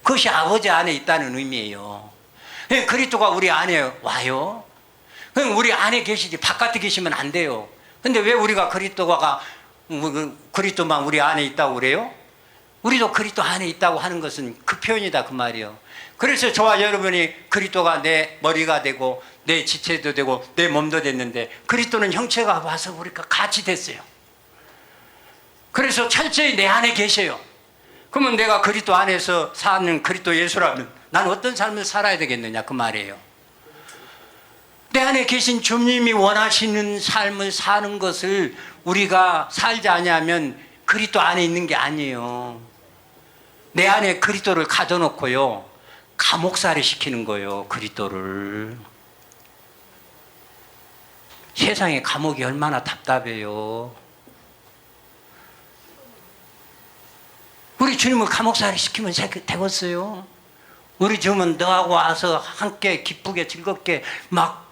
그것이 아버지 안에 있다는 의미예요. 그리스도가 우리 안에 와요. 우리 안에 계시지 바깥에 계시면 안 돼요. 근데 왜 우리가 그리스도만 우리 안에 있다고 그래요? 우리도 그리스도 안에 있다고 하는 것은 그 표현이다 그 말이에요. 그래서 저와 여러분이 그리스도가 내 머리가 되고 내 지체도 되고 내 몸도 됐는데 그리스도는 형체가 와서 우리가 같이 됐어요. 그래서 철저히 내 안에 계셔요. 그러면 내가 그리스도 안에서 사는 그리스도 예수라면 난 어떤 삶을 살아야 되겠느냐 그 말이에요. 내 안에 계신 주님이 원하시는 삶을 사는 것을 우리가 살지 않으면 그리스도 안에 있는 게 아니에요. 내 안에 그리스도를 가둬놓고요 감옥살이 시키는 거예요. 그리스도를. 세상에 감옥이 얼마나 답답해요. 우리 주님을 감옥살이 시키면 되겠어요? 우리 주님은 너하고 와서 함께 기쁘게 즐겁게 막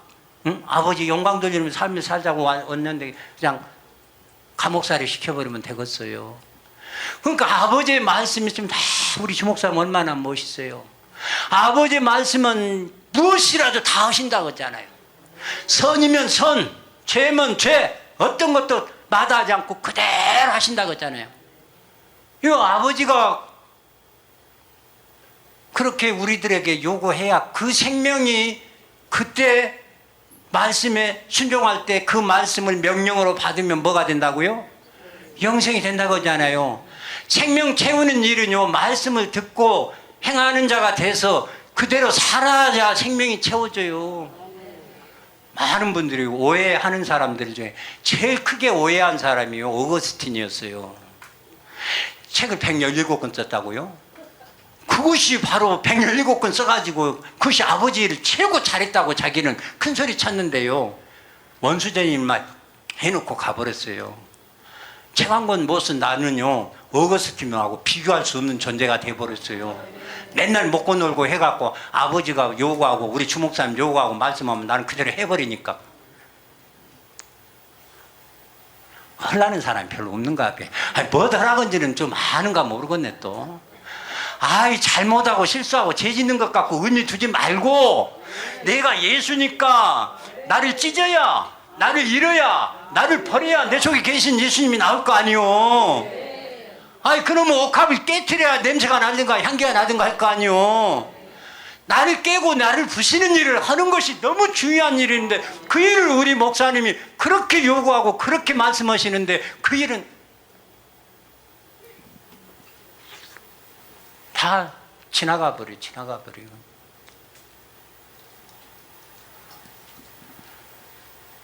아버지 영광 돌리는 삶을 살자고 왔는데 그냥 감옥살이 시켜버리면 되겠어요? 그러니까 아버지의 말씀이 지금 다 우리 주목사님 얼마나 멋있어요. 아버지의 말씀은 무엇이라도 다 하신다고 했잖아요. 선이면 선, 죄면 죄, 어떤 것도 마다하지 않고 그대로 하신다고 했잖아요. 이 아버지가 그렇게 우리들에게 요구해야 그 생명이 그때 말씀에 순종할 때 그 말씀을 명령으로 받으면 뭐가 된다고요? 영생이 된다고 하잖아요. 생명 채우는 일은요, 말씀을 듣고 행하는 자가 돼서 그대로 살아야 생명이 채워져요. 많은 분들이 오해하는 사람들 중에 제일 크게 오해한 사람이요, 어거스틴이었어요. 책을 117권 썼다고요? 그것이 바로 117권 써가지고 그것이 아버지를 최고 잘했다고 자기는 큰소리 쳤는데요, 원수재님만 해놓고 가버렸어요. 책 한 권 못 쓴 나는요, 어거스틴하고 비교할 수 없는 존재가 돼버렸어요. 맨날 먹고 놀고 해갖고 아버지가 요구하고 우리 주목사님 요구하고 말씀하면 나는 그대로 해버리니까 헐라는 사람이 별로 없는가 봐. 뭐들 하건지는 좀 아는가 모르겠네 또. 아이, 잘못하고 실수하고 죄 짓는 것 갖고 의미 두지 말고 내가 예수니까 나를 찢어야, 나를 잃어야, 나를 버려야 내 속에 계신 예수님이 나올 거 아니오. 아이, 그러면 옥합을 깨트려야 냄새가 나든가 향기가 나든가 할 거 아니오. 나를 깨고 나를 부시는 일을 하는 것이 너무 중요한 일인데 그 일을 우리 목사님이 그렇게 요구하고 그렇게 말씀하시는데 그 일은 다 지나가 버려.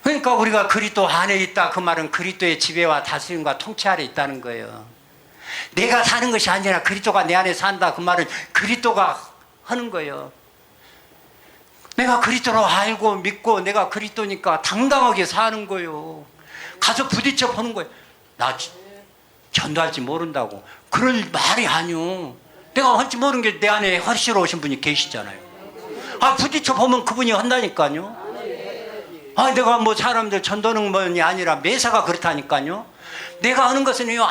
그러니까 우리가 그리스도 안에 있다, 그 말은 그리스도의 지배와 다스림과 통치 아래 있다는 거예요. 내가 사는 것이 아니라 그리스도가 내 안에 산다, 그 말은 그리스도가 하는 거예요. 내가 그리스도로 알고 믿고 내가 그리스도니까 당당하게 사는 거예요. 가서 부딪혀 보는 거예요. 나 전도할지 모른다고 그럴 말이 아니오. 내가 할지 모르는 게 내 안에 하시러 오신 분이 계시잖아요. 아, 부딪혀 보면 그분이 한다니까요. 아, 내가 뭐 사람들 전도능력이 아니라 매사가 그렇다니까요. 내가 하는 것은요,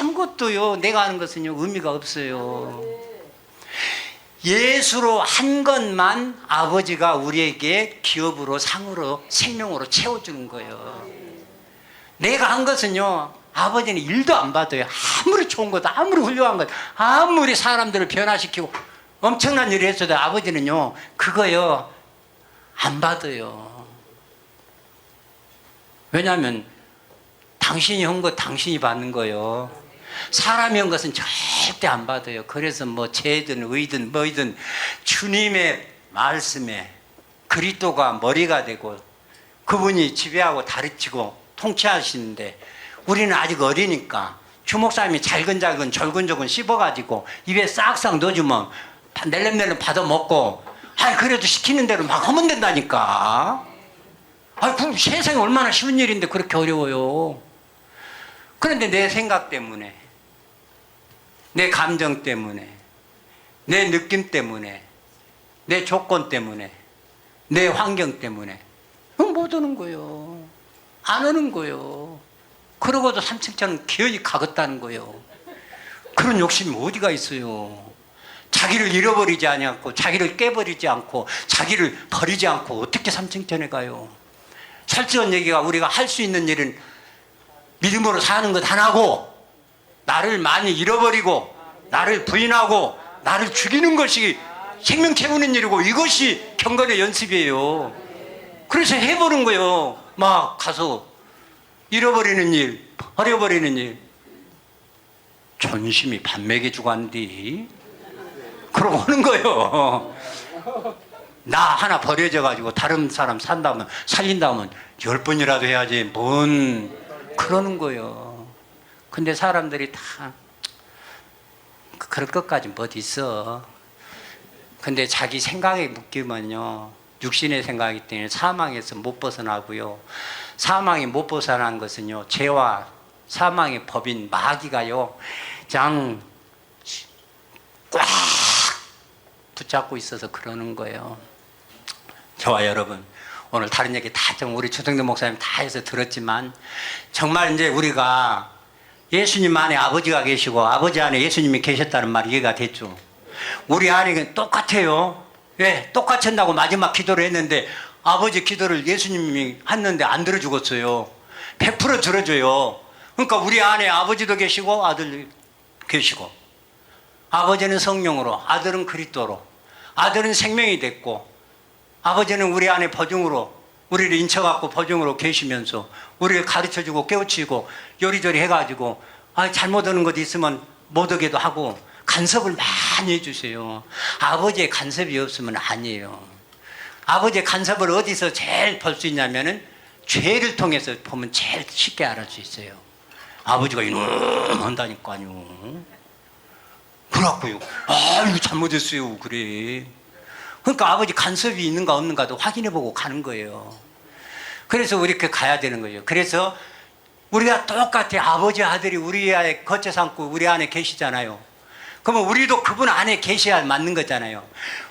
아무것도요, 내가 하는 것은요, 의미가 없어요. 예수로 한 것만 아버지가 우리에게 기업으로, 상으로, 생명으로 채워주는 거예요. 내가 한 것은요, 아버지는 일도 안 받아요. 아무리 좋은 것, 아무리 훌륭한 것, 아무리 사람들을 변화시키고 엄청난 일을 했어도 아버지는요, 그거요, 안 받아요. 왜냐하면 당신이 한 것 당신이 받는 거예요. 사람이 한 것은 절대 안 받아요. 그래서 뭐 죄든 의든 뭐이든 주님의 말씀에 그리스도가 머리가 되고 그분이 지배하고 다르치고 통치하시는데 우리는 아직 어리니까 주목사님이 잘근잘근 절근절근 씹어가지고 입에 싹싹 넣어주면 낼름낼름 받아먹고, 아이, 그래도 시키는 대로 막 하면 된다니까. 아이, 그럼 세상에 얼마나 쉬운 일인데 그렇게 어려워요. 그런데 내 생각 때문에, 내 감정 때문에, 내 느낌 때문에, 내 조건 때문에, 내 환경 때문에 못 오는 거예요. 안 오는 거예요. 그러고도 삼층천은 기어이 가겠다는 거예요. 그런 욕심이 어디가 있어요. 자기를 잃어버리지 않고, 자기를 깨버리지 않고, 자기를 버리지 않고 어떻게 삼층천에 가요. 솔직한 얘기가, 우리가 할 수 있는 일은 믿음으로 사는 것 하나고, 나를 많이 잃어버리고 나를 부인하고 나를 죽이는 것이 생명 채우는 일이고, 이것이 경건의 연습이에요. 그래서 해보는 거예요. 막 가서 잃어버리는 일, 버려버리는 일. 전심이 밥 먹여주고 한디 그러고 하는 거예요. 나 하나 버려져가지고 다른 사람 산다면, 살린다면 10번이라도 해야지 뭔 그러는 거예요. 근데 사람들이 다 그럴 것까지 못 있어. 근데 자기 생각에 묶이면요, 육신의 생각이기 때문에 사망에서 못 벗어나고요. 사망이 못 벗어난 것은요, 죄와 사망의 법인 마귀가요, 그냥 꽉 붙잡고 있어서 그러는 거예요. 저와 여러분, 오늘 다른 얘기 다 좀 우리 조정대 목사님 다 해서 들었지만 정말 이제 우리가 예수님 안에 아버지가 계시고 아버지 안에 예수님이 계셨다는 말이 이해가 됐죠. 우리 안에 똑같아요. 왜? 똑같은다고 마지막 기도를 했는데 아버지 기도를 예수님이 했는데 안 들어주겠어요. 100% 들어줘요. 그러니까 우리 안에 아버지도 계시고 아들도 계시고, 아버지는 성령으로, 아들은 그리스도로, 아들은 생명이 됐고, 아버지는 우리 안에 보증으로 우리를 인쳐갖고 보증으로 계시면서 우리를 가르쳐주고 깨우치고 요리조리 해가지고 잘못하는 것 있으면 못하게도 하고 간섭을 많이 해주세요. 아버지의 간섭이 없으면 아니에요. 아버지의 간섭을 어디서 제일 볼 수 있냐면은 죄를 통해서 보면 제일 쉽게 알을 수 있어요. 아버지가 이놈 한다니까요. 그래갖고요, 이거 잘못했어요. 그래. 그러니까 아버지 간섭이 있는가 없는가도 확인해보고 가는 거예요. 그래서 우리 이렇게 가야 되는 거예요. 그래서 우리가 똑같이 아버지 아들이 우리 안에 거쳐 삼고 우리 안에 계시잖아요. 그러면 우리도 그분 안에 계셔야 맞는 거잖아요.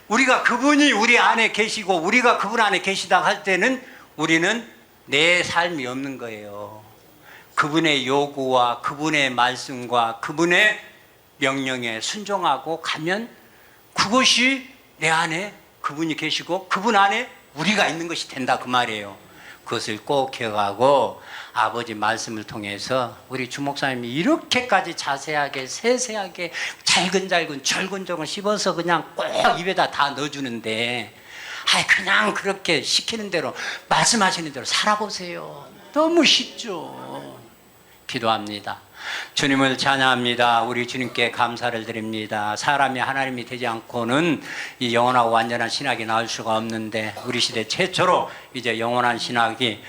우리가 그분이 우리 안에 계시고 우리가 그분 안에 계시다 할 때는 우리는 내 삶이 없는 거예요. 그분의 요구와 그분의 말씀과 그분의 명령에 순종하고 가면 그것이 내 안에 그분이 계시고 그분 안에 우리가 있는 것이 된다, 그 말이에요. 그것을 꼭 기억하고 아버지 말씀을 통해서 우리 주목사님이 이렇게까지 자세하게 세세하게 잘근잘근 절근절근 씹어서 그냥 꼭 입에다 다 넣어주는데 그냥 그렇게 시키는 대로 말씀하시는 대로 살아보세요. 너무 쉽죠. 기도합니다. 주님을 찬양합니다. 우리 주님께 감사를 드립니다. 사람이 하나님이 되지 않고는 이 영원하고 완전한 신학이 나올 수가 없는데 우리 시대 최초로 이제 영원한 신학이,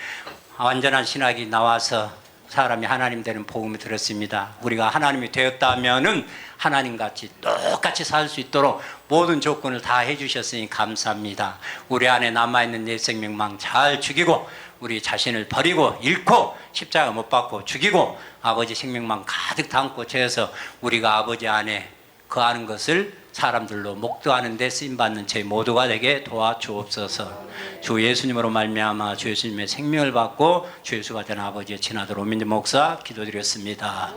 완전한 신학이 나와서 사람이 하나님 되는 복음을 들었습니다. 우리가 하나님이 되었다면은 하나님같이 똑같이 살 수 있도록 모든 조건을 다 해주셨으니 감사합니다. 우리 안에 남아있는 내 생명망 잘 죽이고 우리 자신을 버리고 잃고 십자가 못 박고 죽이고 아버지 생명만 가득 담고 채워서 우리가 아버지 안에 거하는 것을 사람들로 목도하는 데 쓰임받는 제 모두가 되게 도와주옵소서. 주 예수님으로 말미암아 주 예수님의 생명을 받고 주 예수가 된 아버지의 친아들 오민재 목사 기도드렸습니다.